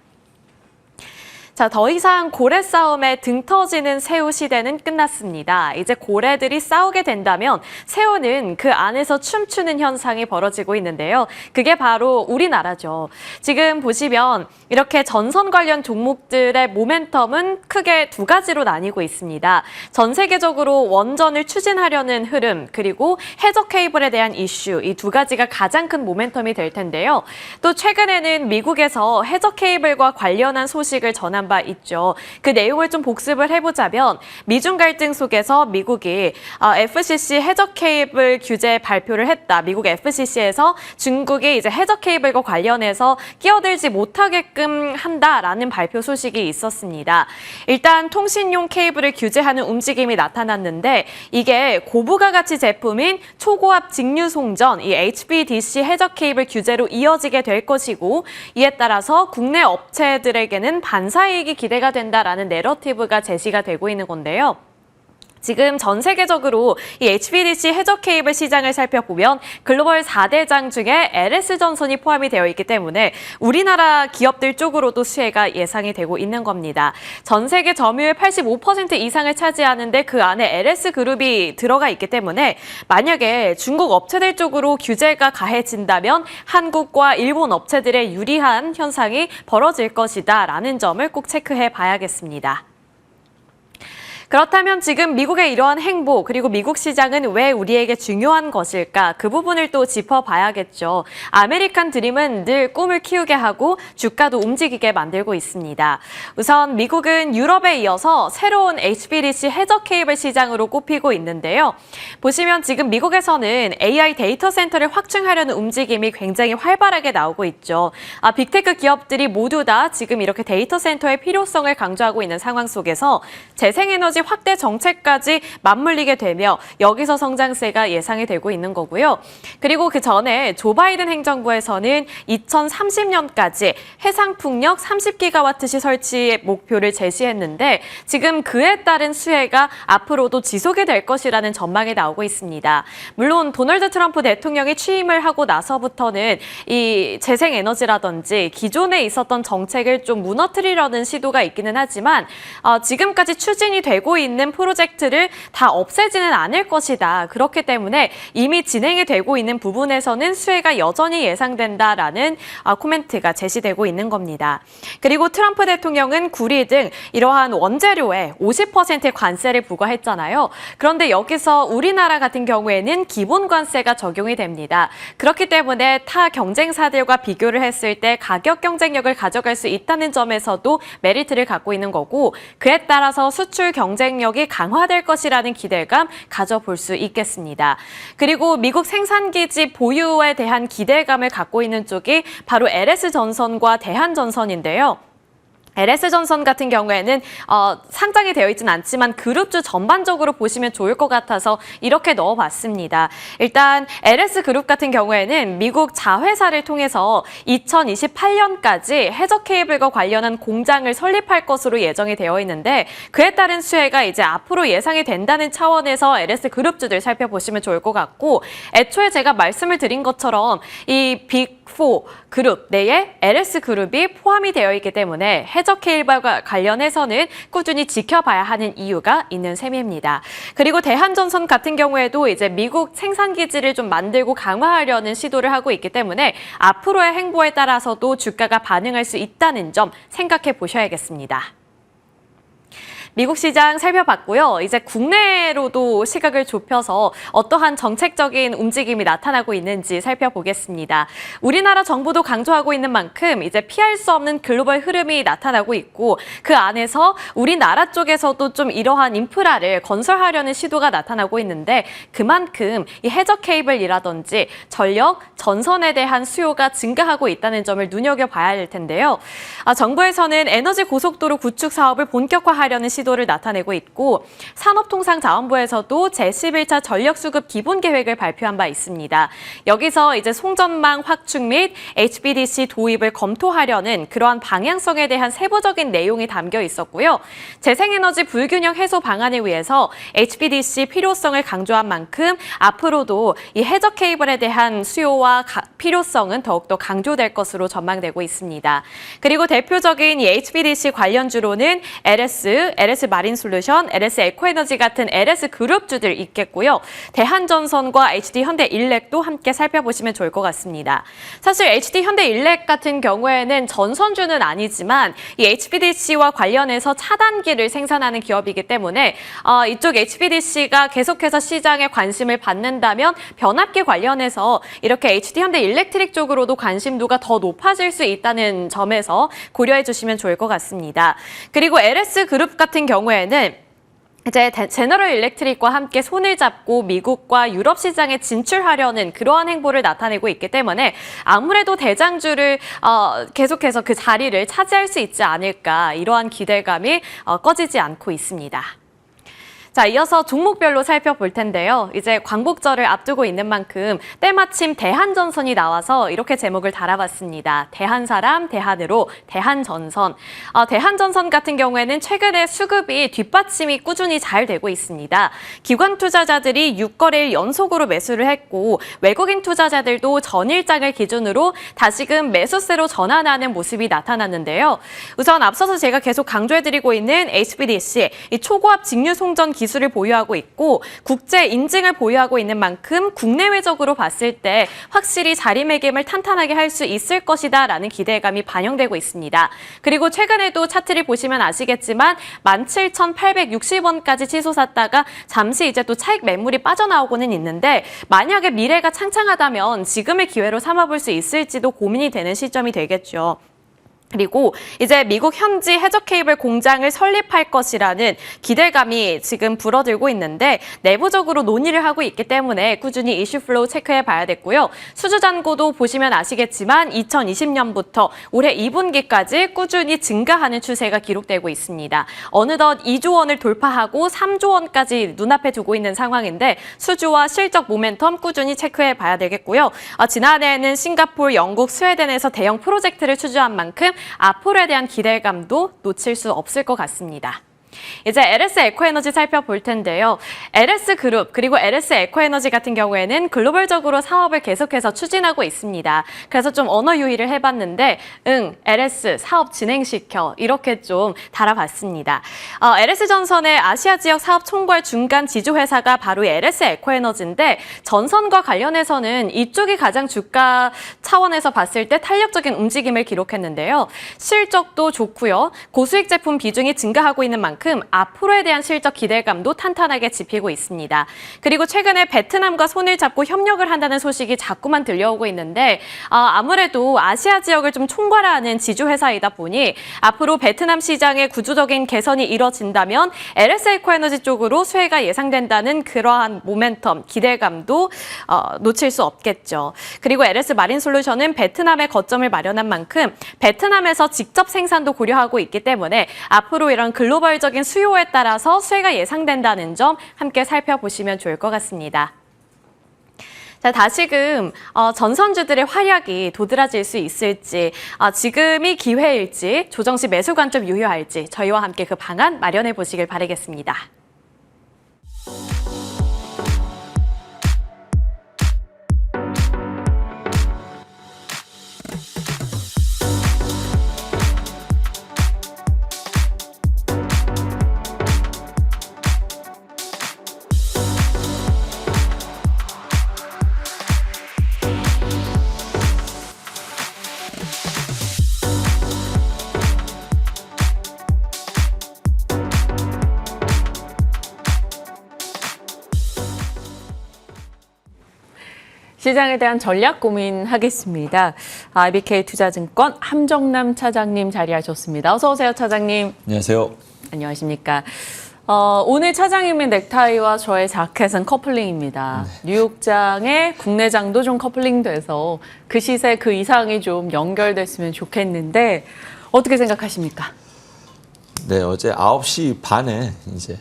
자, 더 이상 고래 싸움에 등 터지는 새우 시대는 끝났습니다. 이제 고래들이 싸우게 된다면 새우는 그 안에서 춤추는 현상이 벌어지고 있는데요. 그게 바로 우리나라죠. 지금 보시면 이렇게 전선 관련 종목들의 모멘텀은 크게 두 가지로 나뉘고 있습니다. 전 세계적으로 원전을 추진하려는 흐름, 그리고 해저 케이블에 대한 이슈, 이 두 가지가 가장 큰 모멘텀이 될 텐데요. 또 최근에는 미국에서 해저 케이블과 관련한 소식을 전한 바 있죠. 그 내용을 좀 복습을 해보자면 미중 갈등 속에서 미국이 FCC 해저 케이블 규제 발표를 했다. 미국 FCC에서 중국이 이제 해저 케이블과 관련해서 끼어들지 못하게끔 한다라는 발표 소식이 있었습니다. 일단 통신용 케이블을 규제하는 움직임이 나타났는데 이게 고부가 가치 제품인 초고압 직류송전, 이 HVDC 해저 케이블 규제로 이어지게 될 것이고 이에 따라서 국내 업체들에게는 반사이익이 기대가 된다라는 내러티브가 제시가 되고 있는 건데요. 지금 전 세계적으로 이 HVDC 해저 케이블 시장을 살펴보면 글로벌 4대장 중에 LS전선이 포함이 되어 있기 때문에 우리나라 기업들 쪽으로도 수혜가 예상이 되고 있는 겁니다. 전 세계 점유율 85% 이상을 차지하는데 그 안에 LS그룹이 들어가 있기 때문에 만약에 중국 업체들 쪽으로 규제가 가해진다면 한국과 일본 업체들의 유리한 현상이 벌어질 것이다라는 점을 꼭 체크해 봐야겠습니다. 그렇다면 지금 미국의 이러한 행보 그리고 미국 시장은 왜 우리에게 중요한 것일까? 그 부분을 또 짚어봐야겠죠. 아메리칸 드림은 늘 꿈을 키우게 하고 주가도 움직이게 만들고 있습니다. 우선 미국은 유럽에 이어서 새로운 HVDC 해저 케이블 시장으로 꼽히고 있는데요. 보시면 지금 미국에서는 AI 데이터 센터를 확충하려는 움직임이 굉장히 활발하게 나오고 있죠. 빅테크 기업들이 모두 다 지금 이렇게 데이터 센터의 필요성을 강조하고 있는 상황 속에서 재생에너지 확대 정책까지 맞물리게 되며 여기서 성장세가 예상이 되고 있는 거고요. 그리고 그 전에 조 바이든 행정부에서는 2030년까지 해상풍력 30기가와트시 설치 목표를 제시했는데 지금 그에 따른 수혜가 앞으로도 지속이 될 것이라는 전망이 나오고 있습니다. 물론 도널드 트럼프 대통령이 취임을 하고 나서부터는 이 재생에너지라든지 기존에 있었던 정책을 좀 무너뜨리려는 시도가 있기는 하지만 지금까지 추진이 되고 되고 있는 프로젝트를 다 없애지는 않을 것이다. 그렇기 때문에 이미 진행이 되고 있는 부분에서는 수혜가 여전히 예상된다라는 코멘트가 제시되고 있는 겁니다. 그리고 트럼프 대통령은 구리 등 이러한 원재료에 50%의 관세를 부과했잖아요. 그런데 여기서 우리나라 같은 경우에는 기본 관세가 적용이 됩니다. 그렇기 때문에 타 경쟁사들과 비교를 했을 때 가격 경쟁력을 가져갈 수 있다는 점에서도 메리트를 갖고 있는 거고, 그에 따라서 수출 경쟁력이 강화될 것이라는 기대감 가져볼 수 있겠습니다. 그리고 미국 생산기지 보유에 대한 기대감을 갖고 있는 쪽이 바로 LS전선과 대한전선인데요. LS전선 같은 경우에는 상장이 되어 있지는 않지만 그룹주 전반적으로 보시면 좋을 것 같아서 이렇게 넣어봤습니다. 일단 LS그룹 같은 경우에는 미국 자회사를 통해서 2028년까지 해저 케이블과 관련한 공장을 설립할 것으로 예정이 되어 있는데, 그에 따른 수혜가 이제 앞으로 예상이 된다는 차원에서 LS그룹주들 살펴보시면 좋을 것 같고, 애초에 제가 말씀을 드린 것처럼 이 빅4 그룹 내에 LS그룹이 포함이 되어 있기 때문에 해저 케이블과 관련해서는 꾸준히 지켜봐야 하는 이유가 있는 셈입니다. 그리고 대한전선 같은 경우에도 이제 미국 생산기지를 좀 만들고 강화하려는 시도를 하고 있기 때문에 앞으로의 행보에 따라서도 주가가 반응할 수 있다는 점 생각해 보셔야겠습니다. 미국 시장 살펴봤고요. 이제 국내로도 시각을 좁혀서 어떠한 정책적인 움직임이 나타나고 있는지 살펴보겠습니다. 우리나라 정부도 강조하고 있는 만큼 이제 피할 수 없는 글로벌 흐름이 나타나고 있고, 그 안에서 우리나라 쪽에서도 좀 이러한 인프라를 건설하려는 시도가 나타나고 있는데, 그만큼 이 해저 케이블이라든지 전력, 전선에 대한 수요가 증가하고 있다는 점을 눈여겨봐야 할 텐데요. 정부에서는 에너지 고속도로 구축 사업을 본격화하려는 시도를 나타내고 있고, 산업통상자원부에서도 제11차 전력수급 기본계획을 발표한 바 있습니다. 여기서 이제 송전망 확충 및 HVDC 도입을 검토하려는 그러한 방향성에 대한 세부적인 내용이 담겨 있었고요. 재생에너지 불균형 해소 방안을 위해서 HVDC 필요성을 강조한 만큼 앞으로도 이 해저 케이블에 대한 수요와 필요성은 더욱더 강조될 것으로 전망되고 있습니다. 그리고 대표적인 이 HVDC 관련주로는 LS 마린솔루션, LS 에코에너지 같은 LS 그룹주들 있겠고요. 대한전선과 HD 현대일렉도 함께 살펴보시면 좋을 것 같습니다. 사실 HD 현대일렉 같은 경우에는 전선주는 아니지만 이 HVDC와 관련해서 차단기를 생산하는 기업이기 때문에 이쪽 HVDC가 계속해서 시장에 관심을 받는다면 변압기 관련해서 이렇게 HD 현대일렉트릭 쪽으로도 관심도가 더 높아질 수 있다는 점에서 고려해 주시면 좋을 것 같습니다. 그리고 LS 그룹 같은 경우에는 이제 제너럴 일렉트릭과 함께 손을 잡고 미국과 유럽 시장에 진출하려는 그러한 행보를 나타내고 있기 때문에 아무래도 대장주를 계속해서 그 자리를 차지할 수 있지 않을까, 이러한 기대감이 꺼지지 않고 있습니다. 자, 이어서 종목별로 살펴볼 텐데요. 이제 광복절을 앞두고 있는 만큼 때마침 대한전선이 나와서 이렇게 제목을 달아봤습니다. 대한사람, 대한으로, 대한전선. 대한전선 같은 경우에는 최근에 수급이 뒷받침이 꾸준히 잘 되고 있습니다. 기관 투자자들이 6거래일 연속으로 매수를 했고, 외국인 투자자들도 전일장을 기준으로 다시금 매수세로 전환하는 모습이 나타났는데요. 우선 앞서서 제가 계속 강조해드리고 있는 HVDC, 이 초고압 직류 송전 기술을 보유하고 있고 국제 인증을 보유하고 있는 만큼 국내외적으로 봤을 때 확실히 자리매김을 탄탄하게 할 수 있을 것이다 라는 기대감이 반영되고 있습니다. 그리고 최근에도 차트를 보시면 아시겠지만 17,860원까지 치솟았다가 잠시 이제 또 차익 매물이 빠져나오고는 있는데, 만약에 미래가 창창하다면 지금의 기회로 삼아볼 수 있을지도 고민이 되는 시점이 되겠죠. 그리고 이제 미국 현지 해저 케이블 공장을 설립할 것이라는 기대감이 지금 불어들고 있는데, 내부적으로 논의를 하고 있기 때문에 꾸준히 이슈 플로우 체크해 봐야 됐고요. 수주 잔고도 보시면 아시겠지만 2020년부터 올해 2분기까지 꾸준히 증가하는 추세가 기록되고 있습니다. 어느덧 2조 원을 돌파하고 3조 원까지 눈앞에 두고 있는 상황인데, 수주와 실적 모멘텀 꾸준히 체크해 봐야 되겠고요. 지난해에는 싱가포르, 영국, 스웨덴에서 대형 프로젝트를 추주한 만큼 앞으로에 대한 기대감도 놓칠 수 없을 것 같습니다. 이제 LS 에코에너지 살펴볼 텐데요. LS 그룹 그리고 LS 에코에너지 같은 경우에는 글로벌적으로 사업을 계속해서 추진하고 있습니다. 그래서 좀 언어 유희를 해봤는데 LS 사업 진행시켜 이렇게 좀 달아봤습니다. LS전선의 아시아 지역 사업 총괄 중간 지주회사가 바로 이 LS 에코에너지인데 전선과 관련해서는 이쪽이 가장 주가 차원에서 봤을 때 탄력적인 움직임을 기록했는데요. 실적도 좋고요. 고수익 제품 비중이 증가하고 있는 만큼 앞으로에 대한 실적 기대감도 탄탄하게 지피고 있습니다. 그리고 최근에 베트남과 손을 잡고 협력을 한다는 소식이 자꾸만 들려오고 있는데 아무래도 아시아 지역을 좀 총괄하는 지주회사이다 보니 앞으로 베트남 시장의 구조적인 개선이 이뤄진다면 LS 에코에너지 쪽으로 수혜가 예상된다는 그러한 모멘텀, 기대감도 놓칠 수 없겠죠. 그리고 LS 마린솔루션은 베트남에 거점을 마련한 만큼 베트남에서 직접 생산도 고려하고 있기 때문에 앞으로 이런 글로벌적인 수요에 따라서 수혜가 예상된다는 점 함께 살펴보시면 좋을 것 같습니다. 자, 다시금 전선주들의 활약이 도드라질 수 있을지, 지금이 기회일지, 조정 시 매수 관점 유효할지 저희와 함께 그 방안 마련해 보시길 바라겠습니다. 시장에 대한 전략 고민하겠습니다. IBK 투자증권 함정남 차장님 자리하셨습니다. 어서 오세요, 차장님. 안녕하세요. 안녕하십니까. 오늘 차장님의 넥타이와 저의 자켓은 커플링입니다. 뉴욕장의 국내장도 좀 커플링돼서 그 시세 그 이상이 좀 연결됐으면 좋겠는데 어떻게 생각하십니까? 네, 어제 9시 반에 이제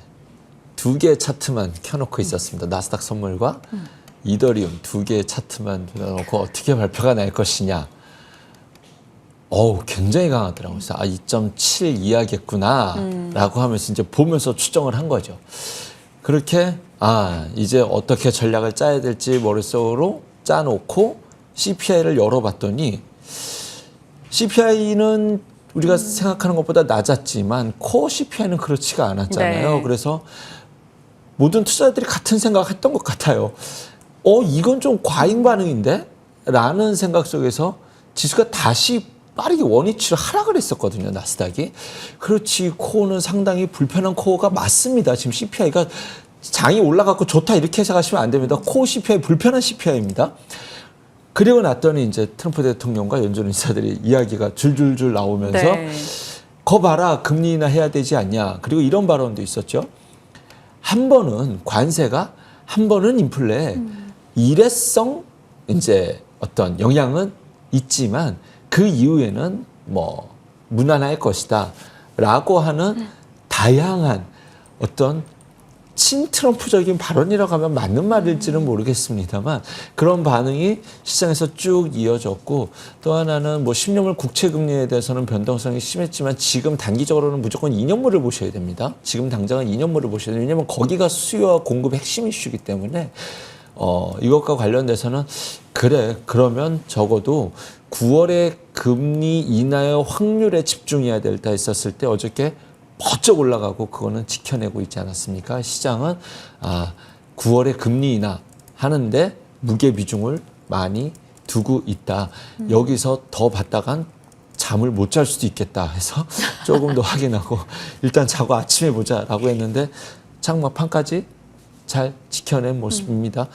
2개의 차트만 켜놓고 있었습니다. 나스닥 선물과 이더리움 2개의 차트만 켜놓고 어떻게 발표가 날 것이냐. 굉장히 강하더라고요. 그래서 2.7 이하겠구나 라고 하면서 이제 보면서 추정을 한 거죠. 그렇게 이제 어떻게 전략을 짜야 될지 머릿속으로 짜놓고 CPI를 열어봤더니 CPI는 우리가 생각하는 것보다 낮았지만 코어 CPI는 그렇지가 않았잖아요. 네. 그래서 모든 투자자들이 같은 생각했던 것 같아요. 이건 좀 과잉 반응인데? 라는 생각 속에서 지수가 다시 빠르게 원위치로 하락을 했었거든요, 나스닥이. 그렇지, 코어는 상당히 불편한 코어가 맞습니다. 지금 CPI가 장이 올라갔고 좋다 이렇게 해석하시면 안 됩니다. 코어 CPI 불편한 CPI입니다. 그리고 났더니 이제 트럼프 대통령과 연준 인사들이 이야기가 줄줄줄 나오면서 네. 거 봐라, 금리 인하해야 되지 않냐. 그리고 이런 발언도 있었죠. 한 번은 관세가, 한 번은 인플레 일회성 이제 어떤 영향은 있지만 그 이후에는 뭐 무난할 것이다 라고 하는 다양한 어떤 친트럼프적인 발언이라고 하면 맞는 말일지는 모르겠습니다만 그런 반응이 시장에서 쭉 이어졌고, 또 하나는 뭐 10년물 국채금리에 대해서는 변동성이 심했지만 지금 단기적으로는 무조건 2년물을 보셔야 됩니다. 지금 당장은 2년물을 보셔야 돼요. 왜냐하면 거기가 수요와 공급의 핵심 이슈이기 때문에 이것과 관련돼서는 그러면 적어도 9월에 금리 인하의 확률에 집중해야 될다 했었을 때 어저께 번쩍 올라가고 그거는 지켜내고 있지 않았습니까? 시장은 9월에 금리 인하 하는데 무게 비중을 많이 두고 있다. 여기서 더 봤다간 잠을 못 잘 수도 있겠다 해서 조금 더 확인하고 일단 자고 아침에 보자라고 했는데 장막판까지 잘 지켜낸 모습입니다.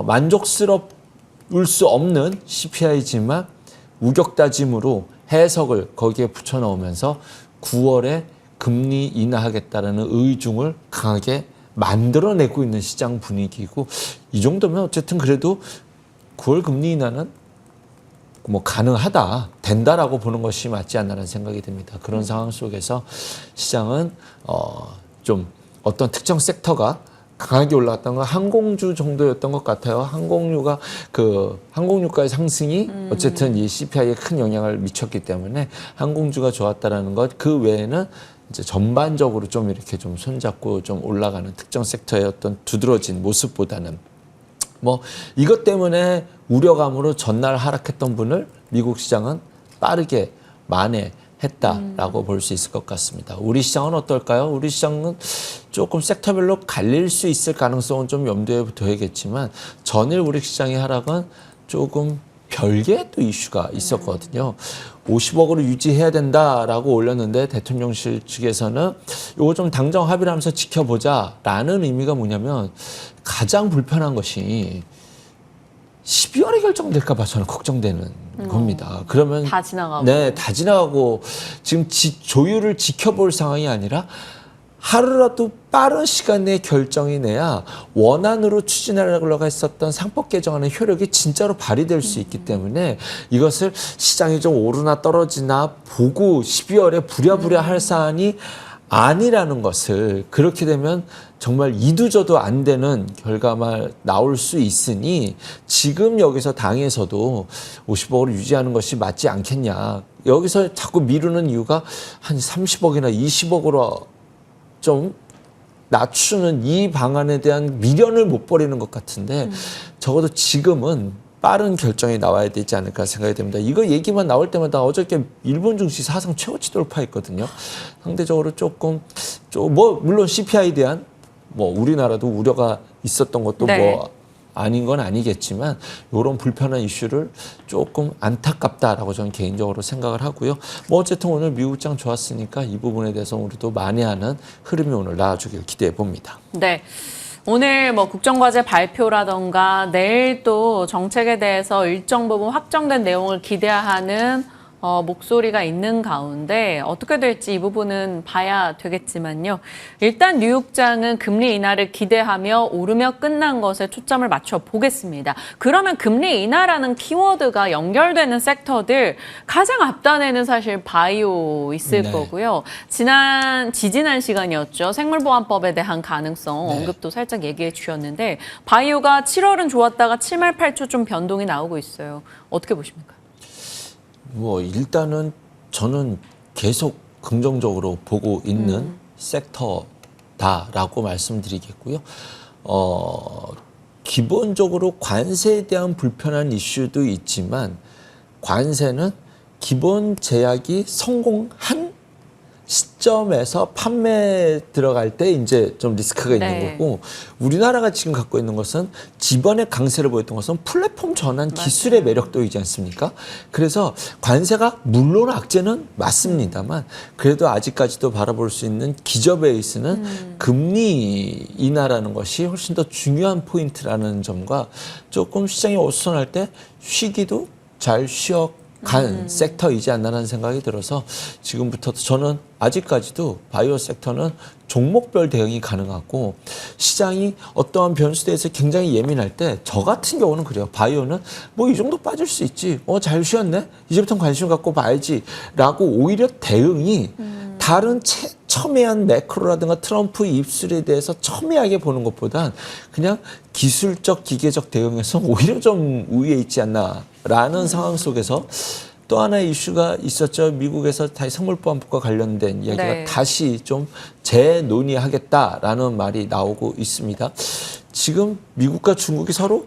만족스러울 수 없는 CPI지만 우격다짐으로 해석을 거기에 붙여넣으면서 9월에 금리 인하하겠다라는 의중을 강하게 만들어내고 있는 시장 분위기고, 이 정도면 어쨌든 그래도 9월 금리 인하는 뭐 가능하다, 된다라고 보는 것이 맞지 않나라는 생각이 듭니다. 그런 상황 속에서 시장은 좀 어떤 특정 섹터가 강하게 올라갔던 건 항공주 정도였던 것 같아요. 항공유가의 상승이 어쨌든 이 CPI에 큰 영향을 미쳤기 때문에 항공주가 좋았다라는 것, 그 외에는 이제 전반적으로 좀 이렇게 좀 손잡고 좀 올라가는 특정 섹터의 어떤 두드러진 모습보다는 뭐 이것 때문에 우려감으로 전날 하락했던 분을 미국 시장은 빠르게 만회했다라고 볼 수 있을 것 같습니다. 우리 시장은 어떨까요? 우리 시장은 조금 섹터별로 갈릴 수 있을 가능성은 좀 염두에 둬야겠지만 전일 우리 시장의 하락은 조금 별개의 또 이슈가 있었거든요. 50억으로 유지해야 된다라고 올렸는데 대통령실 측에서는 이거 좀 당정 합의를 하면서 지켜보자라는 의미가 뭐냐면 가장 불편한 것이 12월에 결정될까 봐 저는 걱정되는 겁니다. 그러면 다 지나가고. 네, 다 지나가고 지금 조율을 지켜볼 상황이 아니라 하루라도 빠른 시간 내에 결정이 내야 원안으로 추진하려고 했었던 상법 개정안의 효력이 진짜로 발휘될 수 있기 때문에 이것을 시장이 좀 오르나 떨어지나 보고 12월에 부랴부랴 할 사안이 아니라는 것을 그렇게 되면 정말 이두저도 안 되는 결과만 나올 수 있으니 지금 여기서 당에서도 50억을 유지하는 것이 맞지 않겠냐. 여기서 자꾸 미루는 이유가 한 30억이나 20억으로 좀 낮추는 이 방안에 대한 미련을 못 버리는 것 같은데 적어도 지금은 빠른 결정이 나와야 되지 않을까 생각이 됩니다. 이거 얘기만 나올 때마다 어저께 일본 증시 사상 최고치 돌파했거든요. 상대적으로 조금 뭐 물론 CPI에 대한 뭐 우리나라도 우려가 있었던 것도 네. 뭐 아닌 건 아니겠지만 이런 불편한 이슈를 조금 안타깝다라고 저는 개인적으로 생각을 하고요. 뭐 어쨌든 오늘 미국장 좋았으니까 이 부분에 대해서 우리도 만회하는 흐름이 오늘 나와주길 기대해 봅니다. 네. 오늘 뭐 국정과제 발표라던가 내일 또 정책에 대해서 일정 부분 확정된 내용을 기대하는 목소리가 있는 가운데 어떻게 될지 이 부분은 봐야 되겠지만요. 일단 뉴욕장은 금리 인하를 기대하며 오르며 끝난 것에 초점을 맞춰 보겠습니다. 그러면 금리 인하라는 키워드가 연결되는 섹터들 가장 앞단에는 사실 바이오 있을 네. 거고요. 지지난 시간이었죠. 생물보안법에 대한 가능성 언급도 살짝 얘기해 주셨는데 바이오가 7월은 좋았다가 7말 8초 좀 변동이 나오고 있어요. 어떻게 보십니까? 뭐 일단은 저는 계속 긍정적으로 보고 있는 섹터다라고 말씀드리겠고요. 기본적으로 관세에 대한 불편한 이슈도 있지만 관세는 기본 제약이 성공한 시점에서 판매 들어갈 때 이제 좀 리스크가 있는 네. 거고 우리나라가 지금 갖고 있는 것은 지번에 강세를 보였던 것은 플랫폼 전환 기술의 매력도이지 않습니까? 그래서 관세가 물론 악재는 맞습니다만 그래도 아직까지도 바라볼 수 있는 기저 베이스는 금리 인하라는 것이 훨씬 더 중요한 포인트라는 점과 조금 시장이 어수선할 때 쉬기도 잘 쉬어 간 섹터이지 않나라는 생각이 들어서 지금부터도 저는 아직까지도 바이오 섹터는 종목별 대응이 가능하고 시장이 어떠한 변수에 대해서 굉장히 예민할 때 저 같은 경우는 그래요. 바이오는 뭐 이 정도 빠질 수 있지. 잘 쉬었네. 이제부터는 관심 갖고 봐야지. 라고 오히려 대응이 다른 첨예한 매크로라든가 트럼프 입술에 대해서 첨예하게 보는 것보단 그냥 기술적, 기계적 대응에서 오히려 좀 우위에 있지 않나라는 상황 속에서 또 하나의 이슈가 있었죠. 미국에서 다시 생물보안법과 관련된 이야기가 네. 다시 좀 재논의하겠다라는 말이 나오고 있습니다. 지금 미국과 중국이 서로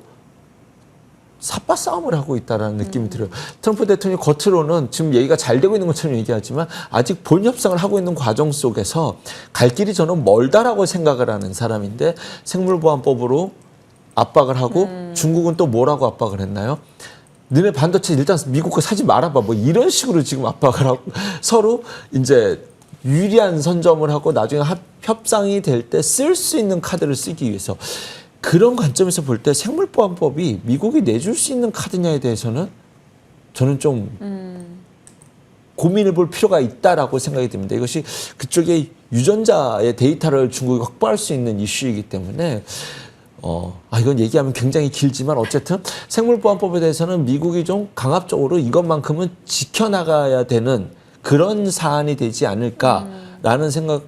삿바 싸움을 하고 있다는 느낌이 들어요. 트럼프 대통령이 겉으로는 지금 얘기가 잘 되고 있는 것처럼 얘기하지만 아직 본 협상을 하고 있는 과정 속에서 갈 길이 저는 멀다라고 생각을 하는 사람인데 생물보안법으로 압박을 하고 중국은 또 뭐라고 압박을 했나요? 너네 반도체 일단 미국 거 사지 말아봐. 뭐 이런 식으로 지금 압박을 하고 서로 이제 유리한 선점을 하고 나중에 협상이 될 때 쓸 수 있는 카드를 쓰기 위해서 그런 관점에서 볼 때 생물보안법이 미국이 내줄 수 있는 카드냐에 대해서는 저는 좀 고민해 볼 필요가 있다라고 생각이 듭니다. 이것이 그쪽의 유전자의 데이터를 중국이 확보할 수 있는 이슈이기 때문에 이건 얘기하면 굉장히 길지만 어쨌든 생물보안법에 대해서는 미국이 좀 강압적으로 이것만큼은 지켜나가야 되는 그런 사안이 되지 않을까라는 생각이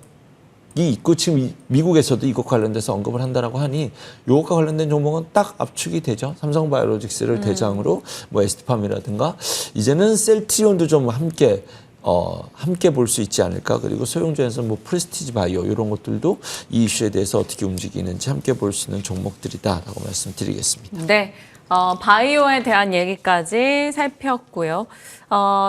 있고 지금 미국에서도 이것 관련돼서 언급을 한다라고 하니 이것과 관련된 종목은 딱 압축이 되죠. 삼성바이오로직스를 대장으로 뭐 에스티팜이라든가 이제는 셀트리온도 좀 함께 함께 볼 수 있지 않을까. 그리고 소형주에서 뭐 프레스티지 바이오 이런 것들도 이 이슈에 대해서 어떻게 움직이는지 함께 볼 수 있는 종목들이다라고 말씀드리겠습니다. 네. 바이오에 대한 얘기까지 살폈고요.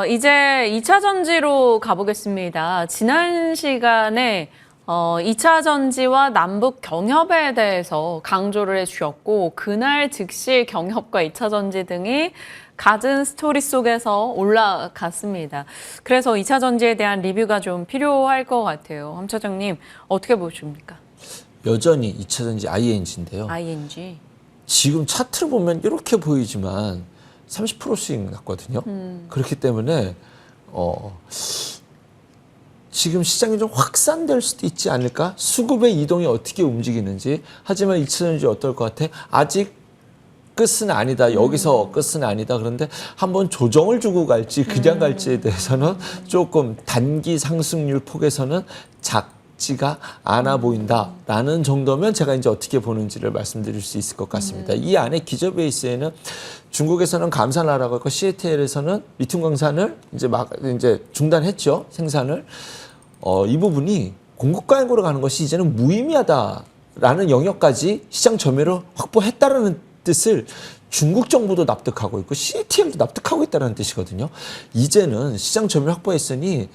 이제 2차 전지로 가보겠습니다. 지난 시간에 2차 전지와 남북 경협에 대해서 강조를 해주셨고, 그날 즉시 경협과 2차 전지 등이 갖은 스토리 속에서 올라갔습니다. 그래서 2차 전지에 대한 리뷰가 좀 필요할 것 같아요. 함 차장님, 어떻게 보십니까? 여전히 2차 전지 ING인데요. ING. 지금 차트를 보면 이렇게 보이지만 30%씩 났거든요. 그렇기 때문에 지금 시장이 좀 확산될 수도 있지 않을까? 수급의 이동이 어떻게 움직이는지. 하지만 2차 전지 어떨 것 같아? 아직 끝은 아니다. 여기서 끝은 아니다. 그런데 한번 조정을 주고 갈지 그냥 갈지에 대해서는 조금 단기 상승률 폭에서는 작지가 않아 보인다라는 정도면 제가 이제 어떻게 보는지를 말씀드릴 수 있을 것 같습니다. 이 안에 기저 베이스에는 중국에서는 감산하라고 했고 CATL에서는 리튬 광산을 이제 중단했죠. 생산을. 이 부분이 공급 과잉으로 가는 것이 이제는 무의미하다라는 영역까지 시장 점유를 확보했다라는 뜻을 중국 정부도 납득하고 있고 CATL도 납득하고 있다는 뜻이거든요. 이제는 시장 점유 확보했으니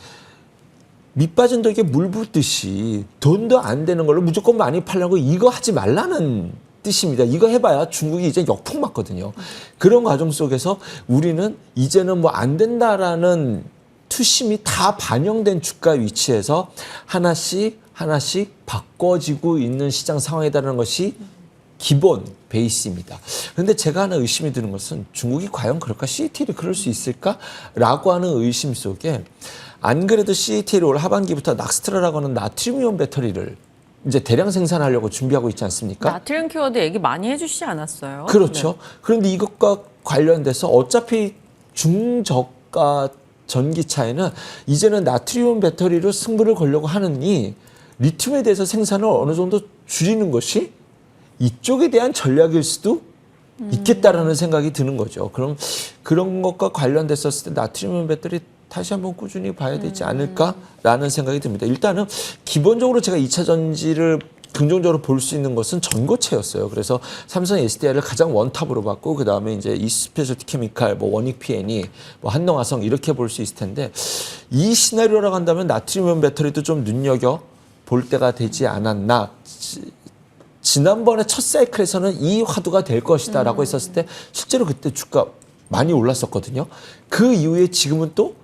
밑 빠진 독에 물 붓듯이 돈도 안 되는 걸로 무조건 많이 팔려고 이거 하지 말라는 뜻입니다. 이거 해봐야 중국이 이제 역풍 맞거든요. 그런 과정 속에서 우리는 이제는 뭐 안 된다라는 투심이 다 반영된 주가 위치에서 하나씩 바꿔지고 있는 시장 상황이라는 것이 기본 베이스입니다. 그런데 제가 하나 의심이 드는 것은 중국이 과연 그럴까? CATL이 그럴 수 있을까?라고 하는 의심 속에 안 그래도 CATL이 올 하반기부터 낙스트라라고 하는 나트륨이온 배터리를 이제 대량 생산하려고 준비하고 있지 않습니까? 나트륨 키워드 얘기 많이 해주시지 않았어요? 그렇죠. 네. 그런데 이것과 관련돼서 어차피 중저가 전기차에는 이제는 나트륨 배터리로 승부를 걸려고 하느니 리튬에 대해서 생산을 어느 정도 줄이는 것이 이쪽에 대한 전략일 수도 있겠다라는 생각이 드는 거죠. 그럼 그런 것과 관련됐었을 때 나트륨 배터리 다시 한번 꾸준히 봐야 되지 않을까라는 생각이 듭니다. 일단은 기본적으로 제가 2차 전지를 긍정적으로 볼 수 있는 것은 전고체였어요. 그래서 삼성 SDI를 가장 원탑으로 봤고 그 다음에 이제 이스페셜티 케미칼, 뭐 원익 P&E, 뭐 한농화성 이렇게 볼 수 있을 텐데 이 시나리오라고 한다면 나트륨 배터리도 좀 눈여겨 볼 때가 되지 않았나. 지난번에 첫 사이클에서는 이 화두가 될 것이다라고 했었을 때 실제로 그때 주가 많이 올랐었거든요. 그 이후에 지금은 또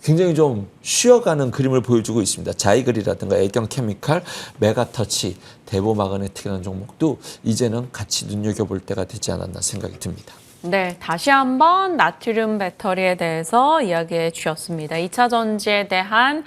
굉장히 좀 쉬어가는 그림을 보여주고 있습니다. 자이글이라든가 애경 케미칼, 메가터치, 대보마그네틱이라는 종목도 이제는 같이 눈여겨볼 때가 되지 않았나 생각이 듭니다. 네, 다시 한번 나트륨 배터리에 대해서 이야기해 주셨습니다. 2차 전지에 대한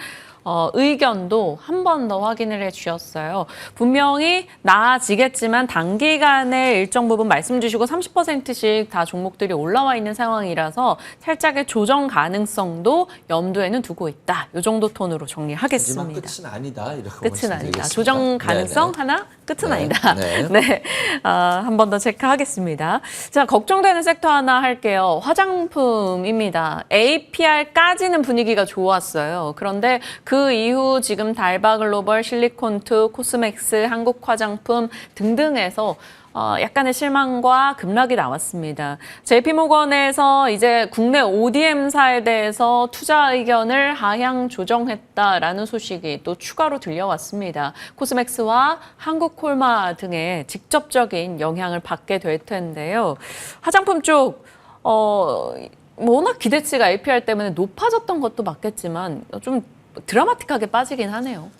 의견도 한 번 더 확인을 해 주셨어요. 분명히 나아지겠지만 단기간에 일정 부분 말씀 주시고 30%씩 다 종목들이 올라와 있는 상황이라서 살짝의 조정 가능성도 염두에는 두고 있다. 이 정도 톤으로 정리하겠습니다. 하지만 끝은 아니다. 이렇게 끝은 아니다. 말씀드리겠습니다. 조정 가능성 네네. 하나, 끝은 네, 아니다. 네. 네, 한 번 더 체크하겠습니다. 자, 걱정되는 섹터 하나 할게요. 화장품입니다. APR까지는 분위기가 좋았어요. 그런데 그 이후 지금 달바글로벌, 실리콘투, 코스맥스, 한국화장품 등등에서 약간의 실망과 급락이 나왔습니다. JP모건에서 이제 국내 ODM사에 대해서 투자 의견을 하향 조정했다라는 소식이 또 추가로 들려왔습니다. 코스맥스와 한국콜마 등의 직접적인 영향을 받게 될 텐데요. 화장품 쪽 워낙 기대치가 APR 때문에 높아졌던 것도 맞겠지만 좀 드라마틱하게 빠지긴 하네요.